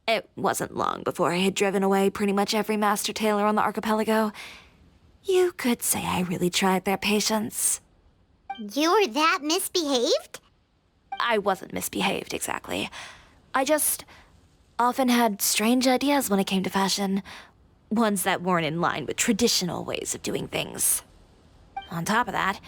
It wasn't long before I had driven away pretty much every master tailor on the archipelago. You could say I really tried their patience. You were that misbehaved? I wasn't misbehaved, exactly. I just often had strange ideas when it came to fashion. Ones that weren't in line with traditional ways of doing things. On top of that,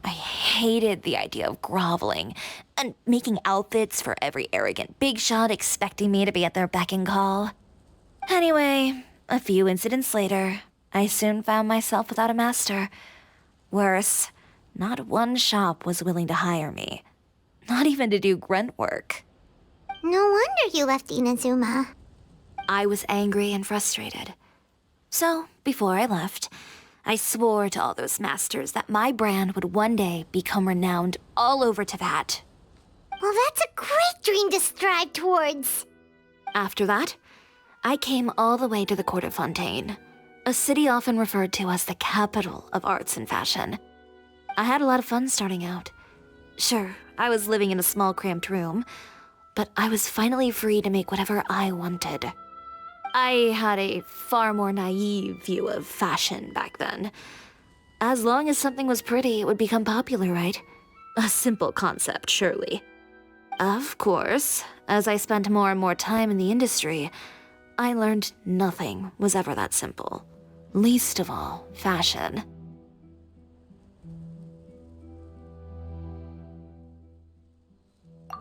I hated the idea of groveling and making outfits for every arrogant big shot expecting me to be at their beck and call. Anyway, a few incidents later, I soon found myself without a master. Worse, not one shop was willing to hire me. Not even to do grunt work. No wonder you left Inazuma. I was angry and frustrated. So, before I left, I swore to all those masters that my brand would one day become renowned all over Teyvat. Well, that's a great dream to strive towards. After that, I came all the way to the court of Fontaine, a city often referred to as the capital of arts and fashion. I had a lot of fun starting out. Sure, I was living in a small cramped room, but I was finally free to make whatever I wanted. I had a far more naive view of fashion back then. As long as something was pretty, it would become popular, right? A simple concept, surely. Of course, as I spent more and more time in the industry, I learned nothing was ever that simple. Least of all, fashion.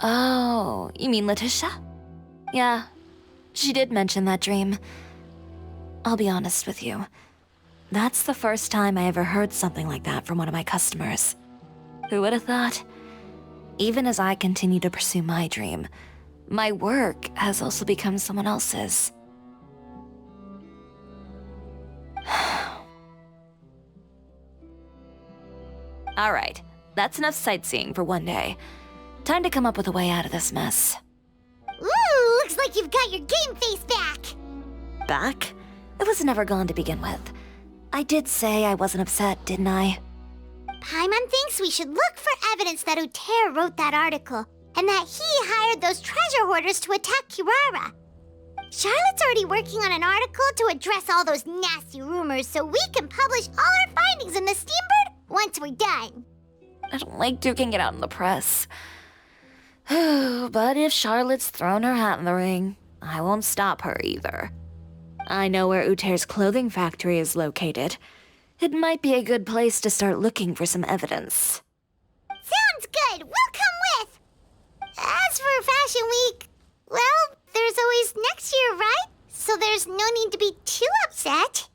Oh, you mean Letitia? Yeah, she did mention that dream. I'll be honest with you. That's the first time I ever heard something like that from one of my customers. Who would have thought? Even as I continue to pursue my dream, my work has also become someone else's. Alright, that's enough sightseeing for one day. Time to come up with a way out of this mess. Ooh, looks like you've got your game face back! Back? It was never gone to begin with. I did say I wasn't upset, didn't I? Paimon thinks we should look for evidence that Uter wrote that article, and that he hired those treasure hoarders to attack Kirara. Charlotte's already working on an article to address all those nasty rumors so we can publish all our findings in the Steambird once we're done. I don't like duking it out in the press. But if Charlotte's thrown her hat in the ring, I won't stop her either. I know where Uter's clothing factory is located. It might be a good place to start looking for some evidence. Sounds good! We'll come with! As for Fashion Week, well, there's always next year, right? So there's no need to be too upset.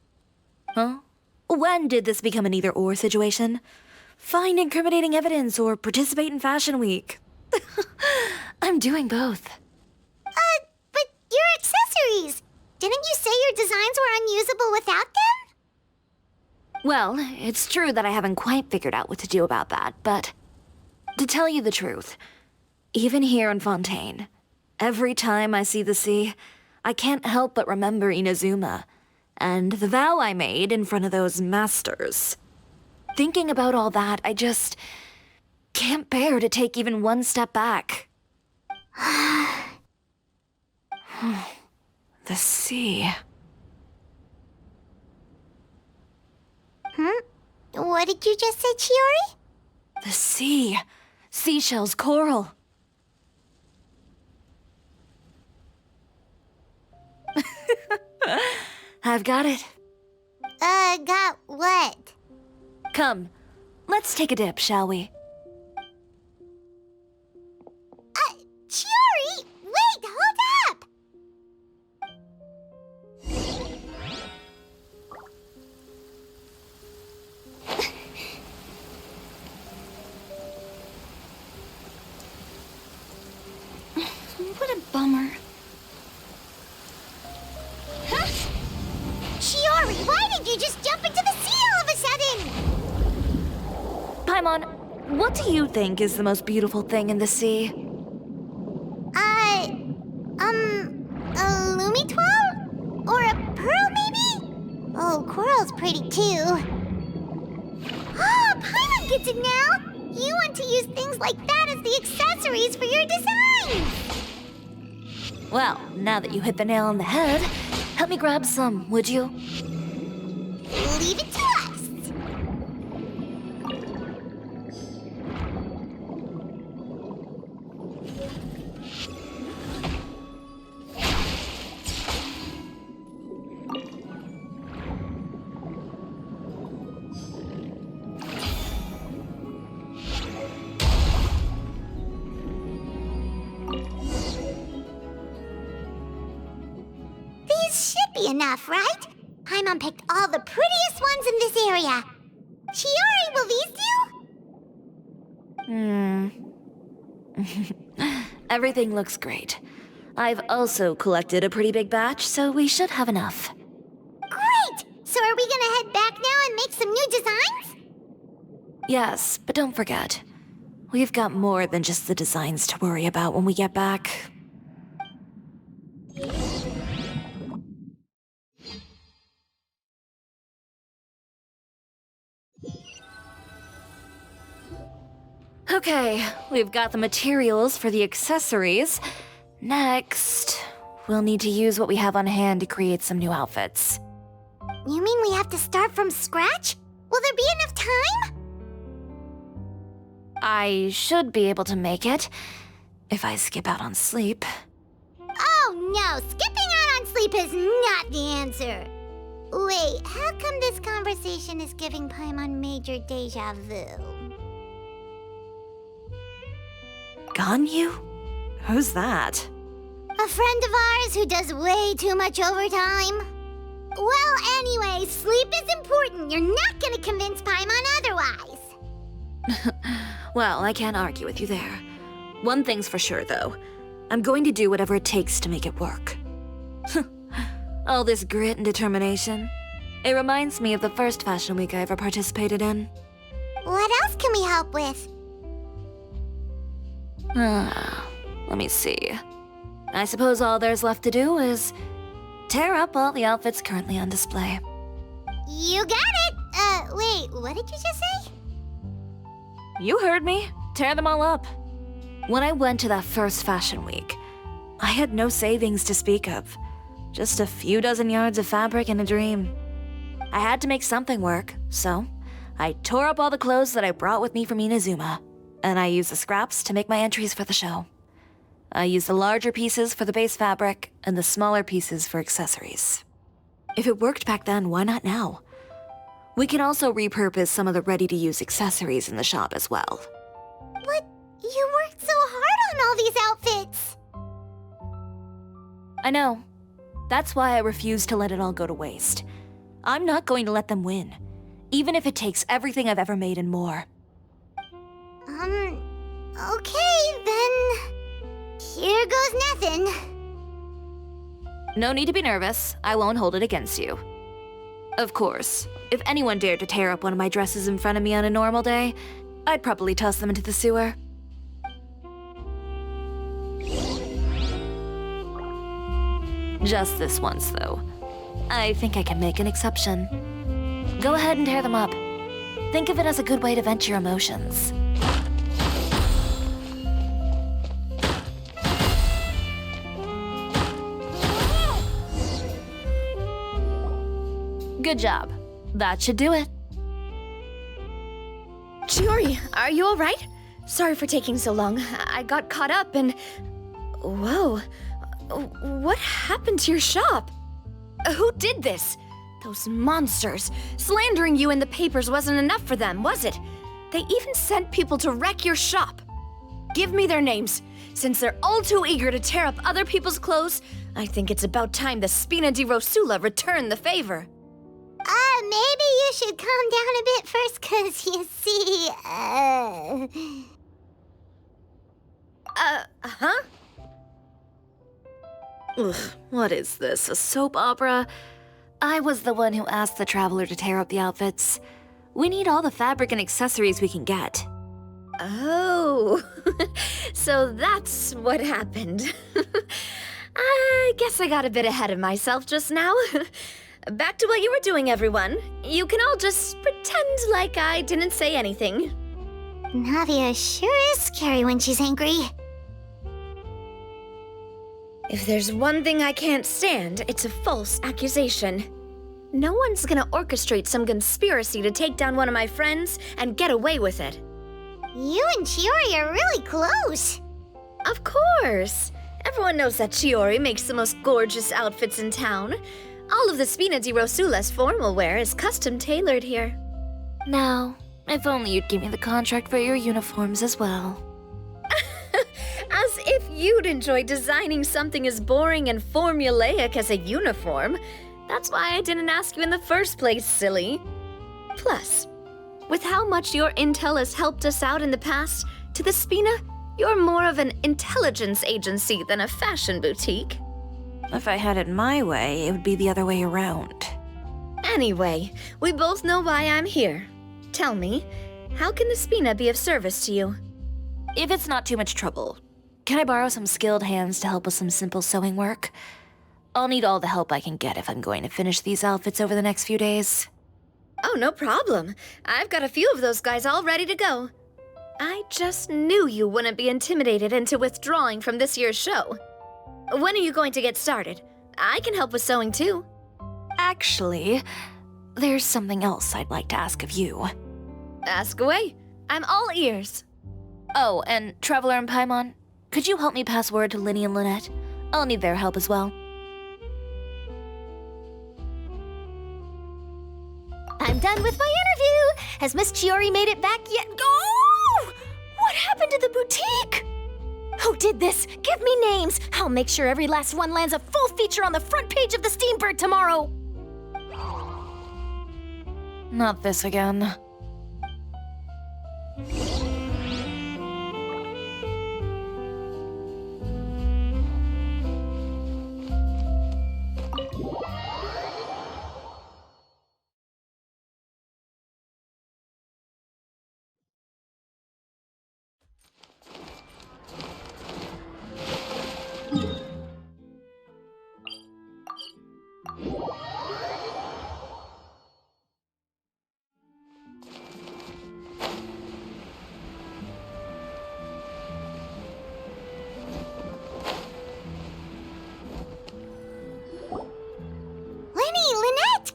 Huh? When did this become an either-or situation? Find incriminating evidence or participate in Fashion Week. I'm doing both. But your accessories! Didn't you say your designs were unusable without them? Well, it's true that I haven't quite figured out what to do about that, but to tell you the truth, even here in Fontaine, every time I see the sea, I can't help but remember Inazuma and the vow I made in front of those masters. Thinking about all that, I just can't bear to take even one step back. The sea. What did you just say, Chiori? The sea. Seashells, coral. I've got it. Got what? Come, let's take a dip, shall we? Chiori! Wait, hold up! What a bummer. Huh? Chiori, why did you just jump into the sea all of a sudden? Paimon, what do you think is the most beautiful thing in the sea? A Lumitoile? Or a pearl, maybe? Oh, coral's pretty too. Oh, Paimon gets it now! You want to use things like that as the accessories for your designs! Well, now that you hit the nail on the head, help me grab some, would you? Leave it to us! These should be enough, right? Paimon picked all the prettiest ones in this area. Chiori, will these do? Everything looks great. I've also collected a pretty big batch, so we should have enough. Great! So are we gonna head back now and make some new designs? Yes, but don't forget, We've got more than just the designs to worry about when we get back. Okay, we've got the materials for the accessories. Next, we'll need to use what we have on hand to create some new outfits. You mean we have to start from scratch? Will there be enough time? I should be able to make it, if I skip out on sleep. Oh no, skipping out on sleep is not the answer. Wait, how come this conversation is giving Paimon major deja vu? Ganyu? Who's that? A friend of ours who does way too much overtime. Well, anyway, sleep is important. You're not gonna convince Paimon otherwise. Well, I can't argue with you there. One thing's for sure, though. I'm going to do whatever it takes to make it work. All this grit and determination. It reminds me of the first fashion week I ever participated in. What else can we help with? Let me see. I suppose all there's left to do is tear up all the outfits currently on display. You got it! Wait, what did you just say? You heard me. Tear them all up. When I went to that first fashion week, I had no savings to speak of. Just a few dozen yards of fabric and a dream. I had to make something work, so I tore up all the clothes that I brought with me from Inazuma, and I used the scraps to make my entries for the show. I used the larger pieces for the base fabric and the smaller pieces for accessories. If it worked back then, why not now? We can also repurpose some of the ready-to-use accessories in the shop as well. But you worked so hard on all these outfits! I know. That's why I refuse to let it all go to waste. I'm not going to let them win, even if it takes everything I've ever made and more. Okay, then... Here goes nothing. No need to be nervous. I won't hold it against you. Of course, if anyone dared to tear up one of my dresses in front of me on a normal day, I'd probably toss them into the sewer. Just this once, though. I think I can make an exception. Go ahead and tear them up. Think of it as a good way to vent your emotions. Good job. That should do it. Chiori, are you alright? Sorry for taking so long. I got caught up and... Whoa. What happened to your shop? Who did this? Those monsters. Slandering you in the papers wasn't enough for them, was it? They even sent people to wreck your shop. Give me their names. Since they're all too eager to tear up other people's clothes, I think it's about time the Spina di Rosula return the favor. Maybe you should calm down a bit first, 'cause you see, Huh? Ugh, what is this, a soap opera? I was the one who asked the traveler to tear up the outfits. We need all the fabric and accessories we can get. Oh, so that's what happened. I guess I got a bit ahead of myself just now. Back to what you were doing, everyone. You can all just pretend like I didn't say anything. Navia sure is scary when she's angry. If there's one thing I can't stand, it's a false accusation. No one's gonna orchestrate some conspiracy to take down one of my friends and get away with it. You and Chiori are really close. Of course. Everyone knows that Chiori makes the most gorgeous outfits in town. All of the Spina di Rosula's formal wear is custom tailored here. Now, if only you'd give me the contract for your uniforms as well. As if you'd enjoy designing something as boring and formulaic as a uniform. That's why I didn't ask you in the first place, silly. Plus, with how much your intel has helped us out in the past, to the Spina, you're more of an intelligence agency than a fashion boutique. If I had it my way, it would be the other way around. Anyway, we both know why I'm here. Tell me, how can the Spina be of service to you? if it's not too much trouble, can I borrow some skilled hands to help with some simple sewing work? I'll need all the help I can get if I'm going to finish these outfits over the next few days. Oh, no problem. I've got a few of those guys all ready to go. I just knew you wouldn't be intimidated into withdrawing from this year's show. When are you going to get started? I can help with sewing too. Actually, there's something else I'd like to ask of you. Ask away. I'm all ears. Oh, and Traveler and Paimon, could you help me pass word to Linny and Lynette? I'll need their help as well. I'm done with my interview! Has Miss Chiori made it back yet? Oh! What happened to the boutique? Who did this? Give me names! I'll make sure every last one lands a full feature on the front page of the Steambird tomorrow! Not this again.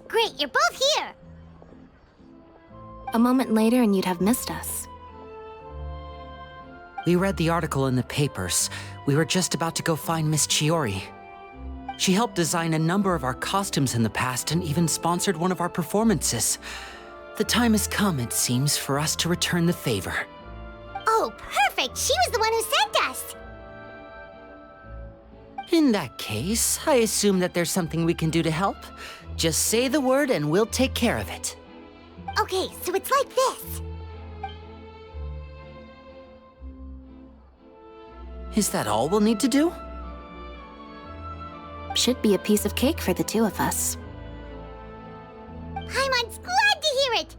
Great, you're both here! A moment later and you'd have missed us. We read the article in the papers. We were just about to go find Miss Chiori. She helped design a number of our costumes in the past and even sponsored one of our performances. The time has come, it seems, for us to return the favor. Oh, perfect! She was the one who sent us! In that case, I assume that there's something we can do to help. Just say the word and we'll take care of it. Okay, so it's like this. Is that all we'll need to do? Should be a piece of cake for the two of us. Paimon's glad to hear it!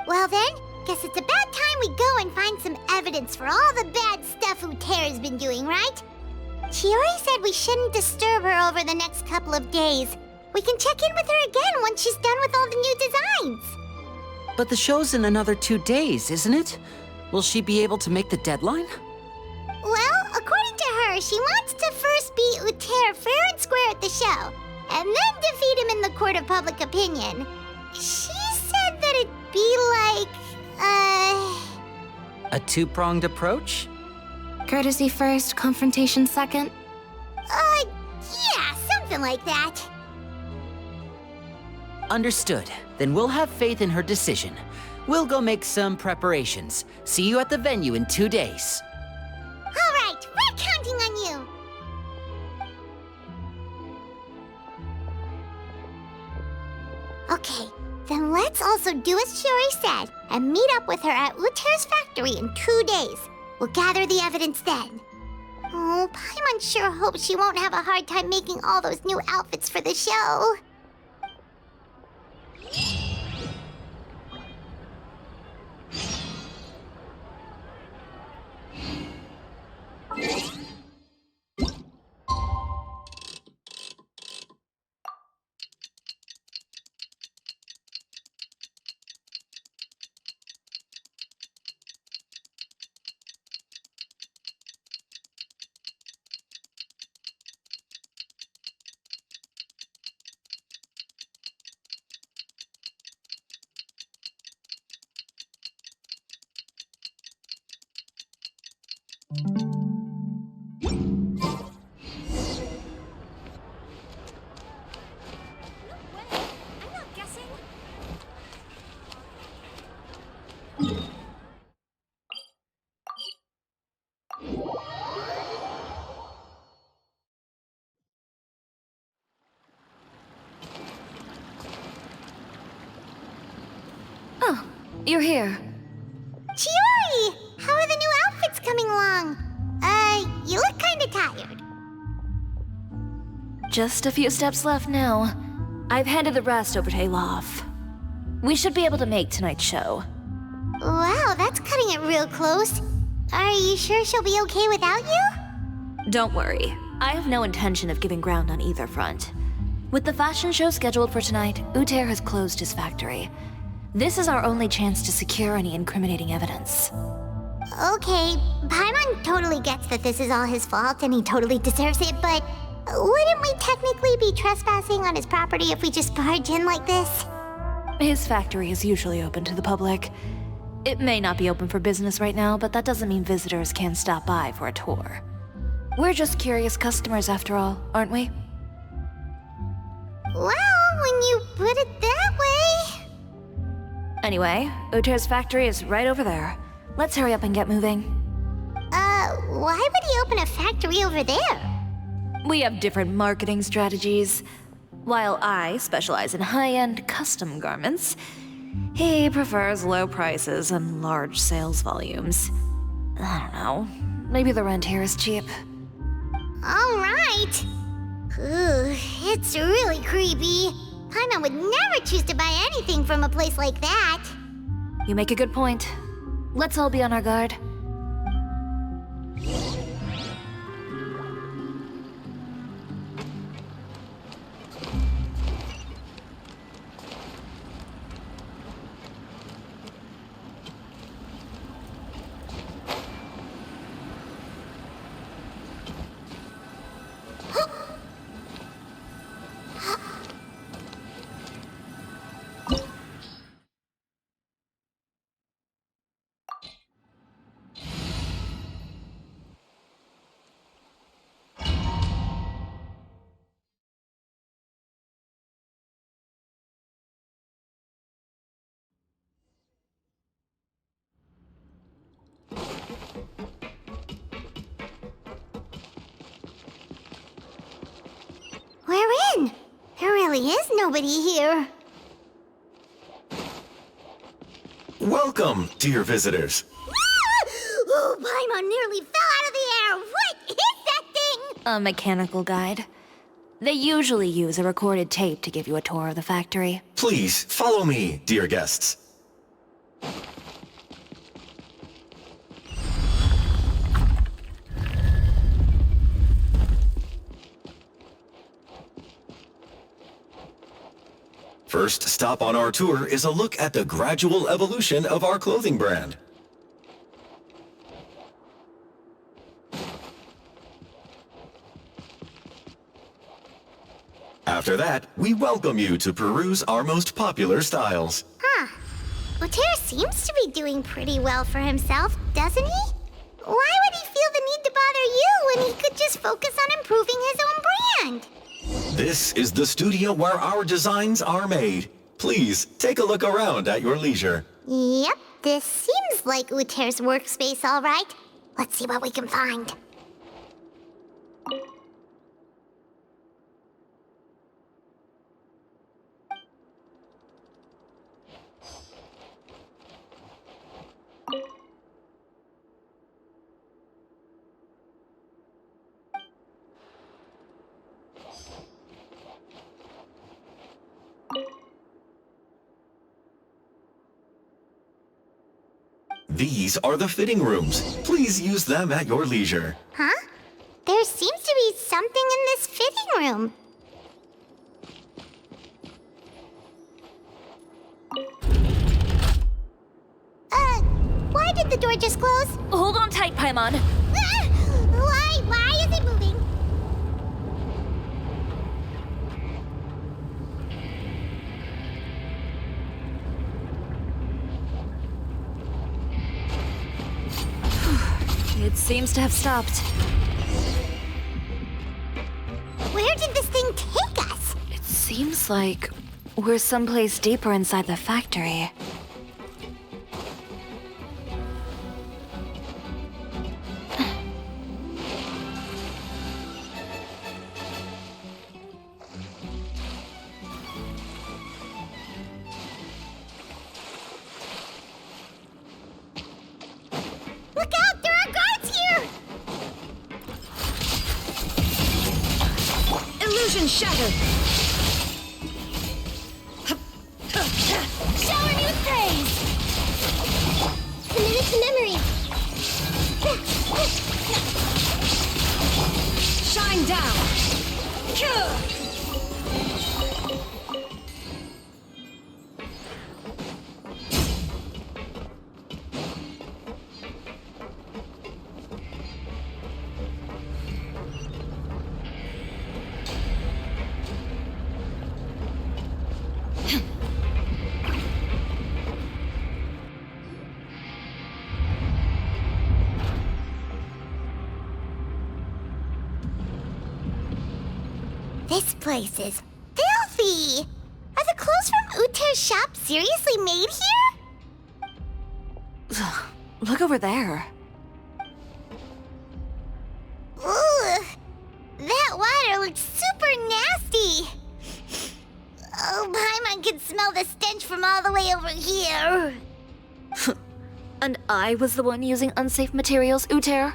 Well then, guess it's about time we go and find some evidence for all the bad stuff Uterra's been doing, right? Chiori said we shouldn't disturb her over the next couple of days. We can check in with her again once she's done with all the new designs. But the show's in another 2 days, isn't it? Will she be able to make the deadline? Well, according to her, she wants to first beat Uterra fair and square at the show, and then defeat him in the court of public opinion. She said that it'd be like, A two-pronged approach? Courtesy first, confrontation second? Yeah, something like that. Understood. Then we'll have faith in her decision. We'll go make some preparations. See you at the venue in 2 days. All right, we're counting on you. Okay, then let's also do as Chiori said and meet up with her at Uterra's factory in 2 days. We'll gather the evidence then. Oh, Paimon sure hopes she won't have a hard time making all those new outfits for the show. Oh, you're here. Chiori! How are the new outfits coming along? You look kinda tired. Just a few steps left now. I've handed the rest over to Alof. We should be able to make tonight's show. Wow, that's cutting it get real close. Are you sure she'll be okay without you? Don't worry. I have no intention of giving ground on either front. With the fashion show scheduled for tonight, Uter has closed his factory. This is our only chance to secure any incriminating evidence. Okay, Paimon totally gets that this is all his fault and he totally deserves it, but wouldn't we technically be trespassing on his property if we just barge in like this? His factory is usually open to the public. It may not be open for business right now, but that doesn't mean visitors can't stop by for a tour. We're just curious customers after all, aren't we? Well, when you put it that way... Anyway, Uter's factory is right over there. Let's hurry up and get moving. Why would he open a factory over there? We have different marketing strategies. While I specialize in high-end custom garments, he prefers low prices and large sales volumes. I don't know. Maybe the rent here is cheap. Alright. Ooh, it's really creepy. Paimon would never choose to buy anything from a place like that. You make a good point. Let's all be on our guard. We're in. There really is nobody here. Welcome, dear visitors. Oh, Paimon nearly fell out of the air. What is that thing? A mechanical guide. They usually use a recorded tape to give you a tour of the factory. Please, follow me, dear guests. First stop on our tour is a look at the gradual evolution of our clothing brand. After that, we welcome you to peruse our most popular styles. Huh. Uter seems to be doing pretty well for himself, doesn't he? Why would he feel the need to bother you when he could just focus on improving his own brand? This is the studio where our designs are made. Please, take a look around at your leisure. Yep, this seems like Uter's workspace, all right. Let's see what we can find. These are the fitting rooms. Please use them at your leisure. Huh? There seems to be something in this fitting room. Why did the door just close? Hold on tight, Paimon. Why is it moving? It seems to have stopped. Where did this thing take us? It seems like we're someplace deeper inside the factory. Look out! There are guards here! Illusion shattered! Shower new praise! Committed to memory! This place is filthy! Are the clothes from Uter's shop seriously made here? Look over there. Ugh! That water looks super nasty! Oh, Paimon can smell the stench from all the way over here. And I was the one using unsafe materials, Uter?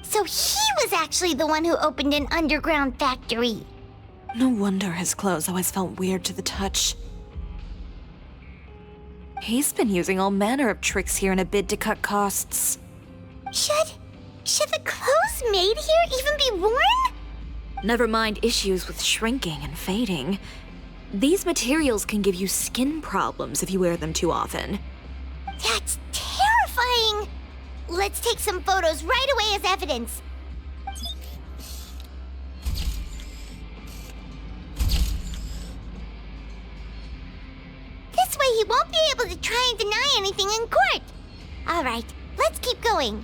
So he was actually the one who opened an underground factory. No wonder his clothes always felt weird to the touch. He's been using all manner of tricks here in a bid to cut costs. Should the clothes made here even be worn? Never mind issues with shrinking and fading. These materials can give you skin problems if you wear them too often. That's terrifying! Let's take some photos right away as evidence. This way he won't be able to try and deny anything in court. All right, let's keep going.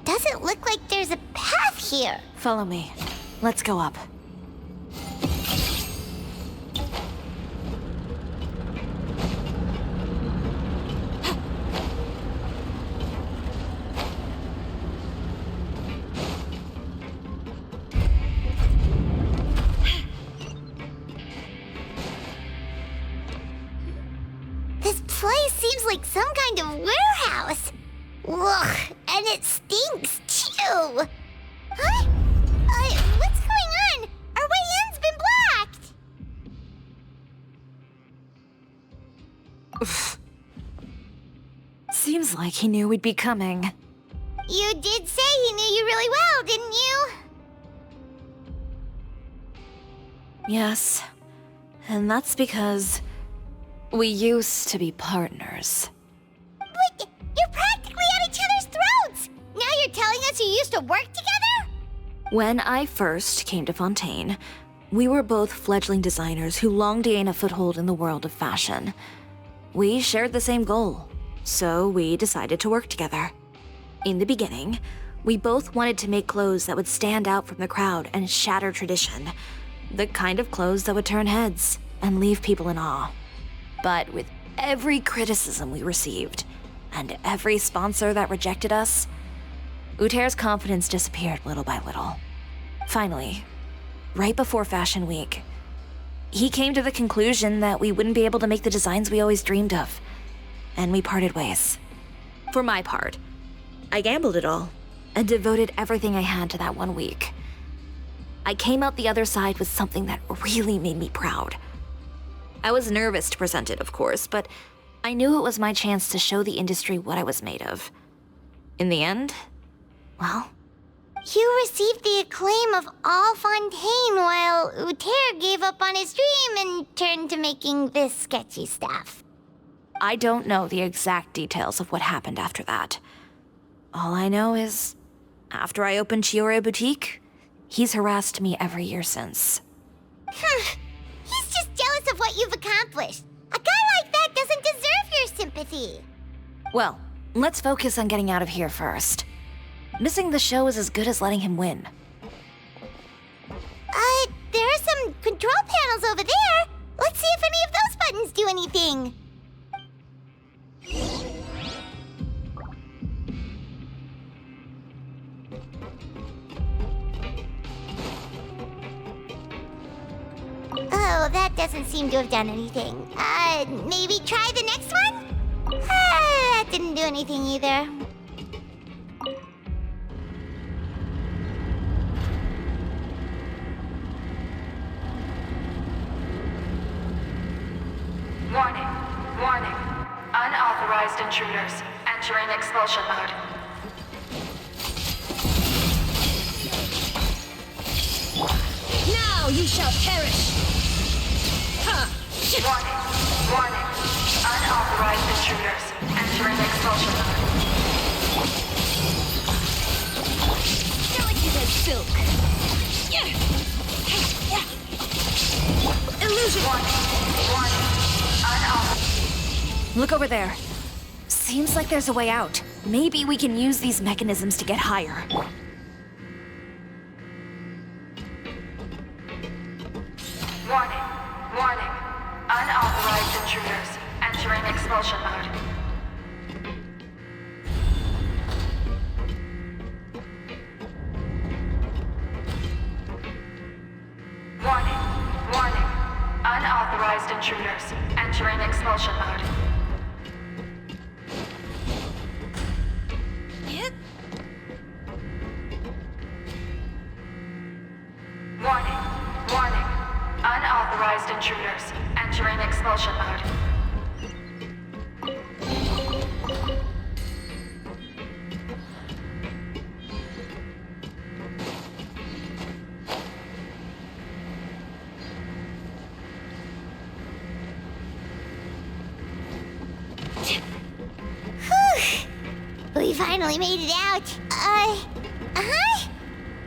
Doesn't look like there's a path here. Follow me. Let's go up. This place seems like some kind of warehouse. Ugh, and it stinks, too! Huh? What's going on? Our way in's been blocked! Seems like he knew we'd be coming. You did say he knew you really well, didn't you? Yes. And that's because we used to be partners. But you're practically at each other's throats! Now you're telling us you used to work together? When I first came to Fontaine, we were both fledgling designers who longed to gain a foothold in the world of fashion. We shared the same goal, so we decided to work together. In the beginning, we both wanted to make clothes that would stand out from the crowd and shatter tradition. The kind of clothes that would turn heads and leave people in awe. But with every criticism we received, and every sponsor that rejected us, Uter's confidence disappeared little by little. Finally, right before Fashion Week, he came to the conclusion that we wouldn't be able to make the designs we always dreamed of, and we parted ways. For my part, I gambled it all and devoted everything I had to that 1 week. I came out the other side with something that really made me proud. I was nervous to present it, of course, but I knew it was my chance to show the industry what I was made of. In the end, well... You received the acclaim of all Fontaine while Uter gave up on his dream and turned to making this sketchy stuff. I don't know the exact details of what happened after that. All I know is, after I opened Chiori Boutique, he's harassed me every year since. He's just jealous of what you've accomplished. A guy like that doesn't deserve your sympathy. Well, let's focus on getting out of here first. Missing the show is as good as letting him win. There are some control panels over there. Let's see if any of those buttons do anything. Oh, that doesn't seem to have done anything. Maybe try the next one? That didn't do anything either. Warning. Warning. Unauthorized intruders entering expulsion mode. Now you shall perish! Ha! Warning. Warning. Unauthorized intruders entering expulsion mode. Delicate as silk. illusion! Warning. Unauthorized. Look over there. Seems like there's a way out. Maybe we can use these mechanisms to get higher. Warning. Warning. Unauthorized intruders entering expulsion mode. Warning. Warning. Unauthorized intruders entering expulsion mode. Warning. Warning. Unauthorized intruders entering expulsion mode. We finally made it out.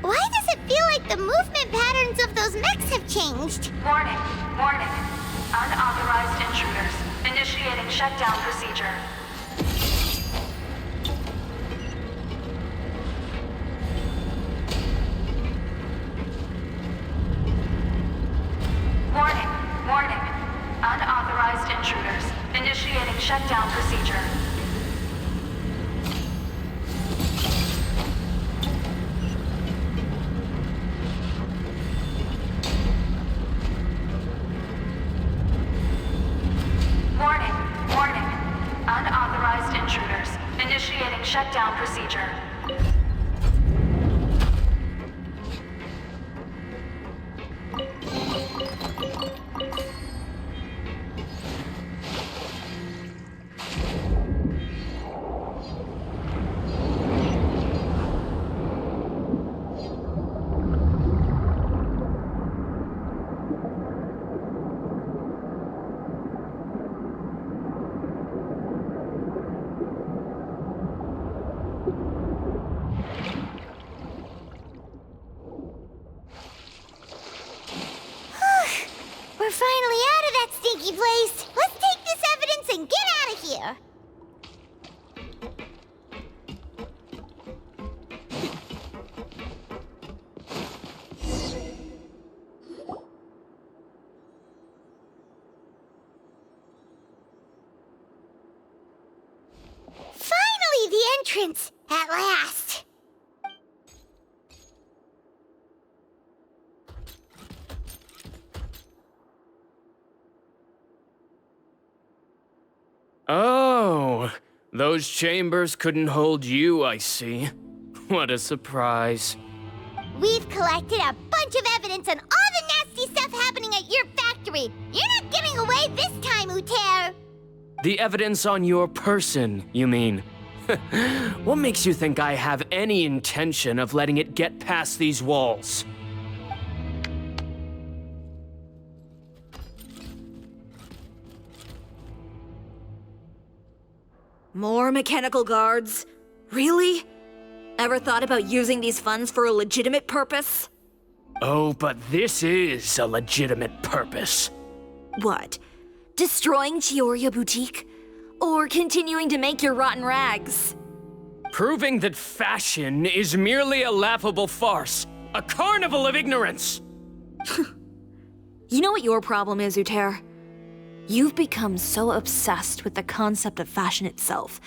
Why does it feel like the movement patterns of those mechs have changed? Warning. Warning. Unauthorized intruders initiating shutdown procedure. Warning. Warning. Unauthorized intruders initiating shutdown procedure. Warning. Warning. Unauthorized intruders initiating shutdown procedure. We're finally out of that stinky place. Let's take this evidence and get out of here. Finally, the entrance! At last! Oh, those chambers couldn't hold you, I see. What a surprise. We've collected a bunch of evidence on all the nasty stuff happening at your factory. You're not getting away this time, Uter. The evidence on your person, you mean? What makes you think I have any intention of letting it get past these walls? More mechanical guards? Really? Ever thought about using these funds for a legitimate purpose? Oh, but this is a legitimate purpose. What? Destroying Chiori Boutique? Or continuing to make your rotten rags? Proving that fashion is merely a laughable farce. A carnival of ignorance! You know what your problem is, Uter? You've become so obsessed with the concept of fashion itself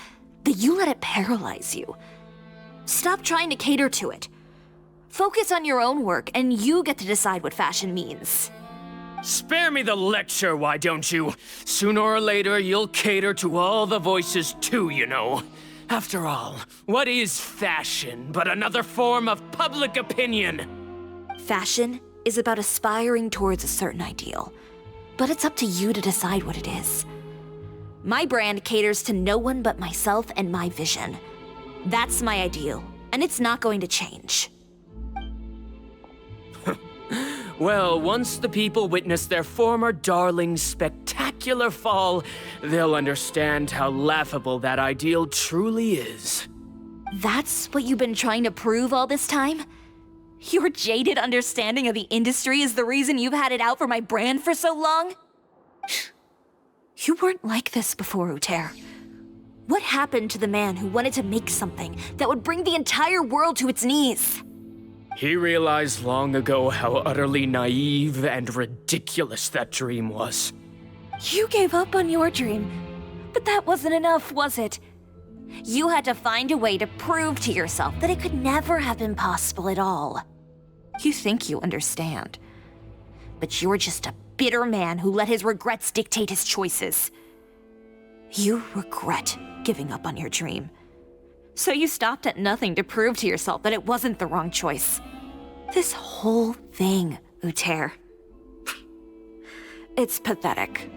that you let it paralyze you. Stop trying to cater to it. Focus on your own work, and you get to decide what fashion means. Spare me the lecture, why don't you? Sooner or later, you'll cater to all the voices too, you know. After all, what is fashion but another form of public opinion? Fashion is about aspiring towards a certain ideal, but it's up to you to decide what it is. My brand caters to no one but myself and my vision. That's my ideal, and it's not going to change. Well, once the people witness their former darling's spectacular fall, they'll understand how laughable that ideal truly is. That's what you've been trying to prove all this time? Your jaded understanding of the industry is the reason you've had it out for my brand for so long? You weren't like this before, Uter. What happened to the man who wanted to make something that would bring the entire world to its knees? He realized long ago how utterly naive and ridiculous that dream was. You gave up on your dream, but that wasn't enough, was it? You had to find a way to prove to yourself that it could never have been possible at all. You think you understand, but you're just a bitter man who let his regrets dictate his choices. You regret giving up on your dream. So you stopped at nothing to prove to yourself that it wasn't the wrong choice. This whole thing, Uter. It's pathetic.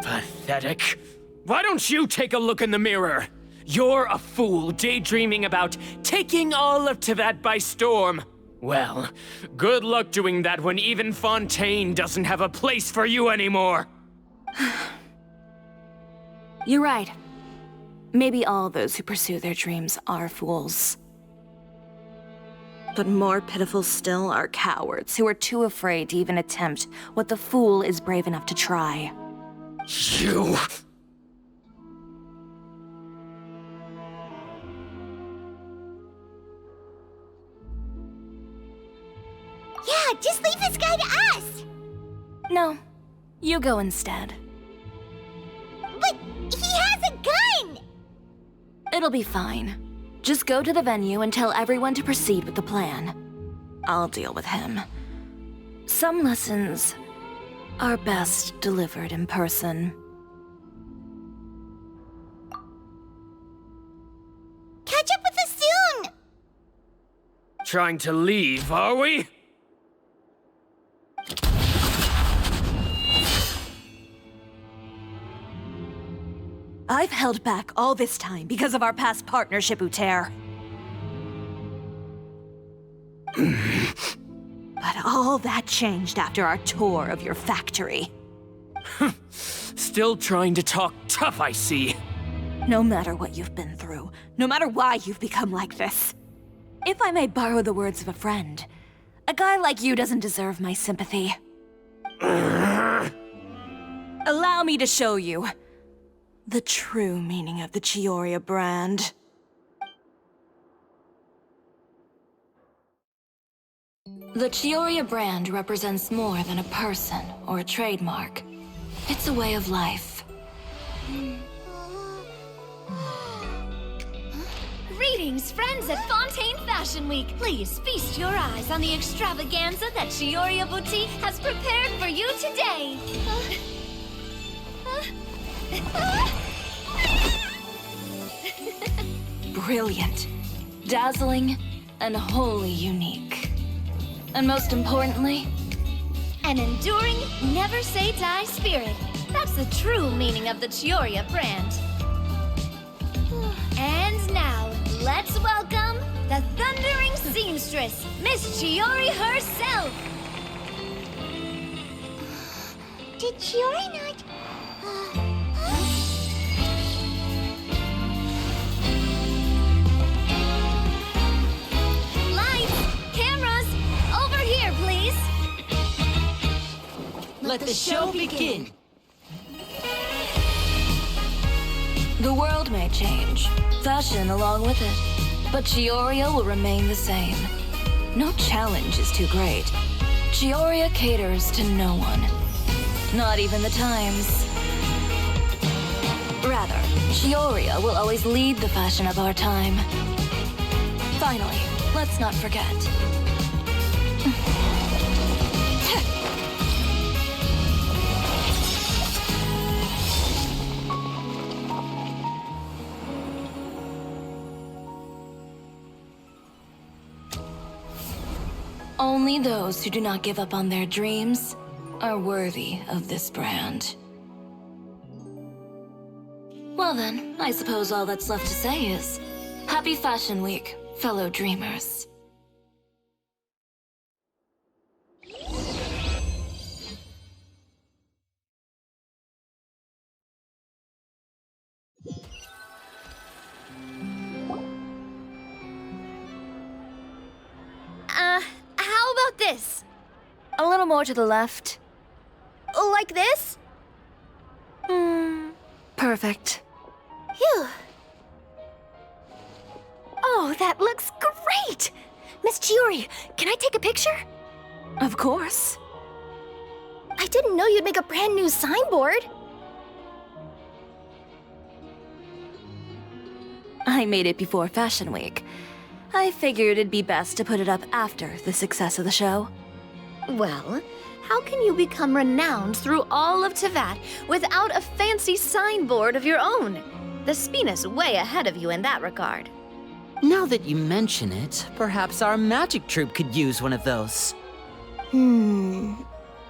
Pathetic? Why don't you take a look in the mirror? You're a fool daydreaming about taking all of Tibet by storm. Well, good luck doing that when even Fontaine doesn't have a place for you anymore. You're right. Maybe all those who pursue their dreams are fools. But more pitiful still are cowards who are too afraid to even attempt what the fool is brave enough to try. You... Yeah, just leave this guy to us! No, you go instead. But he has a gun! It'll be fine. Just go to the venue and tell everyone to proceed with the plan. I'll deal with him. Some lessons are best delivered in person. Catch up with us soon! Trying to leave, are we? I've held back all this time because of our past partnership, Uter. But all that changed after our tour of your factory. Still trying to talk tough, I see. No matter what you've been through, no matter why you've become like this. If I may borrow the words of a friend, a guy like you doesn't deserve my sympathy. Allow me to show you the true meaning of the Chiori brand. The Chiori brand represents more than a person or a trademark. It's a way of life. Greetings, friends at Fontaine Fashion Week. Please feast your eyes on the extravaganza that Chiori Boutique has prepared for you today. Brilliant, dazzling, and wholly unique. And most importantly, an enduring, never-say-die spirit. That's the true meaning of the Chiori brand. And now, let's welcome the thundering seamstress, Miss Chiori herself. Did Chiori not... Let the show begin. The world may change, fashion along with it, but Chiori will remain the same. No challenge is too great. Chiori caters to no one, not even the times. Rather, Chiori will always lead the fashion of our time. Finally, let's not forget. Only those who do not give up on their dreams are worthy of this brand. Well then, I suppose all that's left to say is, Happy Fashion Week, fellow dreamers. this? A little more to the left. Like this? Perfect. Phew. Oh, that looks great! Miss Chiori, can I take a picture? Of course. I didn't know you'd make a brand new signboard. I made it before Fashion Week. I figured it'd be best to put it up after the success of the show. Well, how can you become renowned through all of Tevat without a fancy signboard of your own? The Spina's way ahead of you in that regard. Now that you mention it, perhaps our magic troupe could use one of those.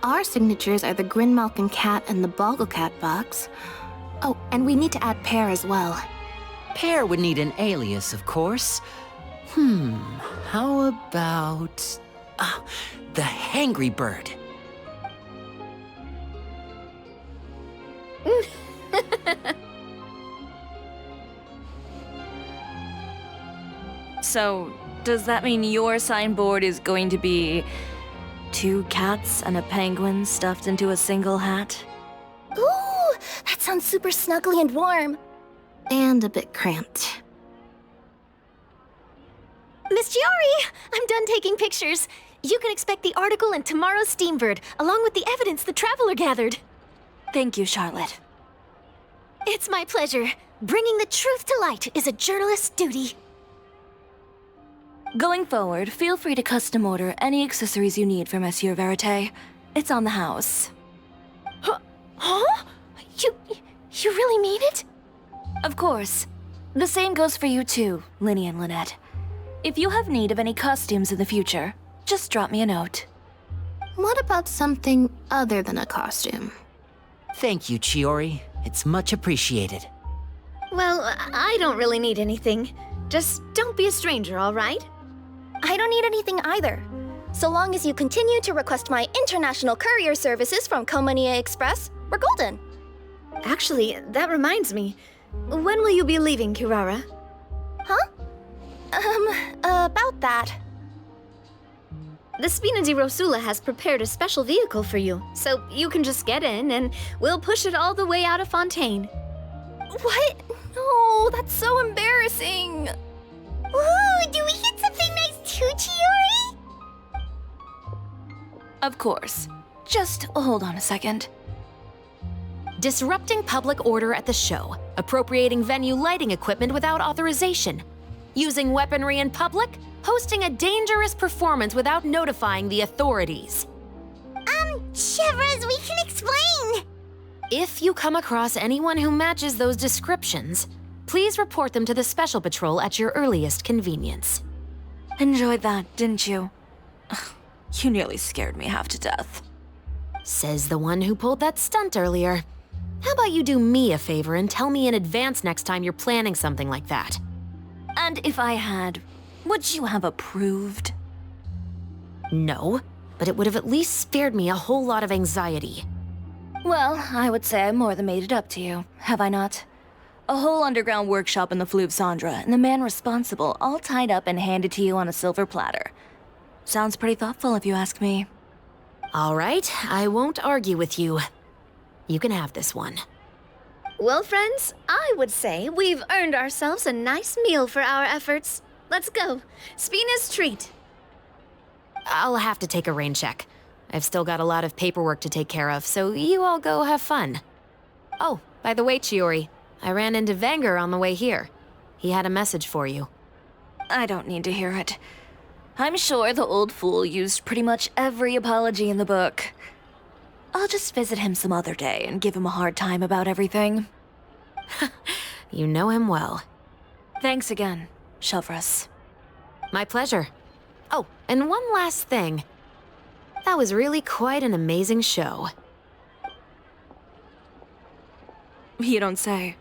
Our signatures are the Grinmalkin Cat and the Bogglecat box. Oh, and we need to add Pear as well. Pear would need an alias, of course. How about... the Hangry Bird. So, does that mean your signboard is going to be 2 cats and a penguin stuffed into a single hat? Ooh, that sounds super snuggly and warm. And a bit cramped. Miss Chiori, I'm done taking pictures. You can expect the article in tomorrow's Steambird, along with the evidence the Traveler gathered. Thank you, Charlotte. It's my pleasure. Bringing the truth to light is a journalist's duty. Going forward, feel free to custom order any accessories you need for Monsieur Verite. It's on the house. Huh? You really mean it? Of course. The same goes for you too, Linny and Lynette. If you have need of any costumes in the future, just drop me a note. What about something other than a costume? Thank you, Chiori. It's much appreciated. Well, I don't really need anything. Just don't be a stranger, all right? I don't need anything either. So long as you continue to request my international courier services from Komania Express, we're golden. Actually, that reminds me. When will you be leaving, Kirara? Huh? About that. The Spina di Rosula has prepared a special vehicle for you, so you can just get in and we'll push it all the way out of Fontaine. What? No, that's so embarrassing. Ooh, do we get something nice too, Chiori? Of course. Just hold on a second. Disrupting public order at the show, appropriating venue lighting equipment without authorization, using weaponry in public, hosting a dangerous performance without notifying the authorities. Chevras, we can explain! If you come across anyone who matches those descriptions, please report them to the Special Patrol at your earliest convenience. Enjoyed that, didn't you? Ugh, you nearly scared me half to death. Says the one who pulled that stunt earlier. How about you do me a favor and tell me in advance next time you're planning something like that? And if I had, would you have approved? No, but it would have at least spared me a whole lot of anxiety. Well, I would say I more than made it up to you, have I not? A whole underground workshop in the Fleuve Cendra, and the man responsible all tied up and handed to you on a silver platter. Sounds pretty thoughtful if you ask me. All right, I won't argue with you. You can have this one. Well, friends, I would say we've earned ourselves a nice meal for our efforts. Let's go. Spina's treat. I'll have to take a rain check. I've still got a lot of paperwork to take care of, so you all go have fun. Oh, by the way, Chiori, I ran into Wenger on the way here. He had a message for you. I don't need to hear it. I'm sure the old fool used pretty much every apology in the book. I'll just visit him some other day and give him a hard time about everything. You know him well. Thanks again, Chevras. My pleasure. Oh, and one last thing. That was really quite an amazing show. You don't say.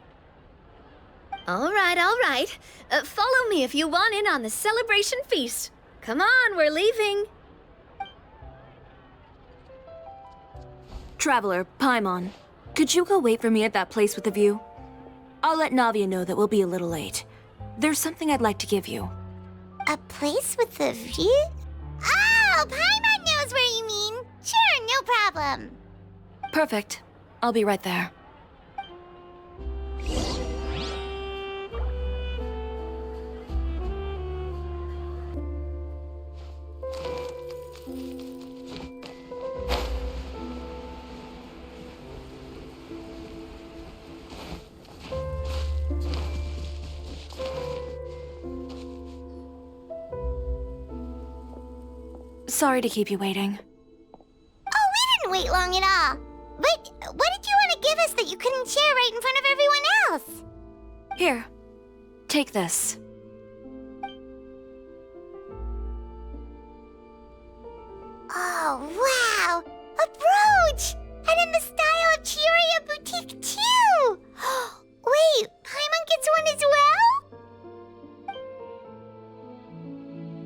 All right. Follow me if you want in on the celebration feast. Come on, we're leaving. Traveler, Paimon, could you go wait for me at that place with the view? I'll let Navia know that we'll be a little late. There's something I'd like to give you. A place with a view? Oh, Paimon knows where you mean. Sure, no problem. Perfect. I'll be right there. Sorry to keep you waiting. Oh, we didn't wait long at all. But what did you want to give us that you couldn't share right in front of everyone else? Here, take this. Oh, wow! A brooch! And in the style of Chiori Boutique, too! Wait, Paimon gets one as well?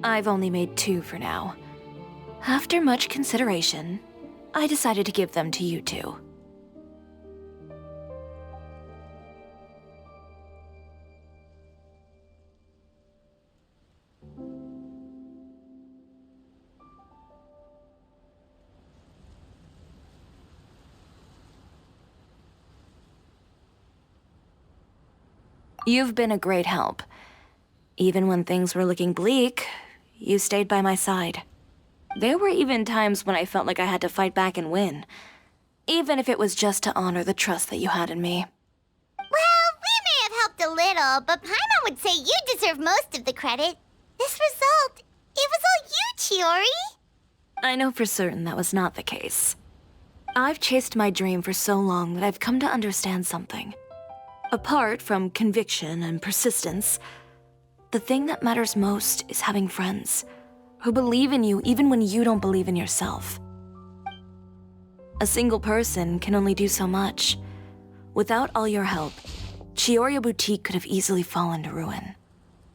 I've only made 2 for now. After much consideration, I decided to give them to you two. You've been a great help. Even when things were looking bleak, you stayed by my side. There were even times when I felt like I had to fight back and win, even if it was just to honor the trust that you had in me. Well, we may have helped a little, but Paimon would say you deserve most of the credit. This result, it was all you, Chiori. I know for certain that was not the case. I've chased my dream for so long that I've come to understand something. Apart from conviction and persistence, the thing that matters most is having friends who believe in you even when you don't believe in yourself. A single person can only do so much. Without all your help, Chiori Boutique could have easily fallen to ruin.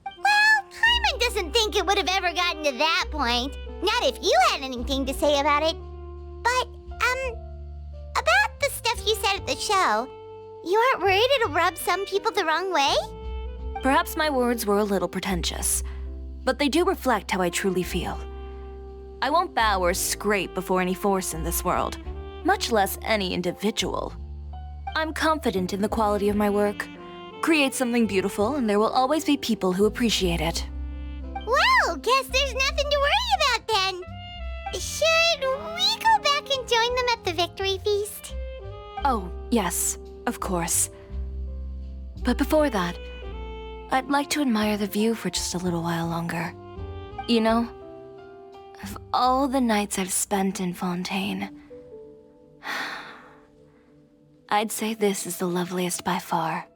Well, Paimon doesn't think it would have ever gotten to that point. Not if you had anything to say about it. But, about the stuff you said at the show, you aren't worried it'll rub some people the wrong way? Perhaps my words were a little pretentious, but they do reflect how I truly feel. I won't bow or scrape before any force in this world, much less any individual. I'm confident in the quality of my work. Create something beautiful, and there will always be people who appreciate it. Well, guess there's nothing to worry about then. Should we go back and join them at the victory feast? Oh, yes, of course. But before that, I'd like to admire the view for just a little while longer. You know, of all the nights I've spent in Fontaine, I'd say this is the loveliest by far.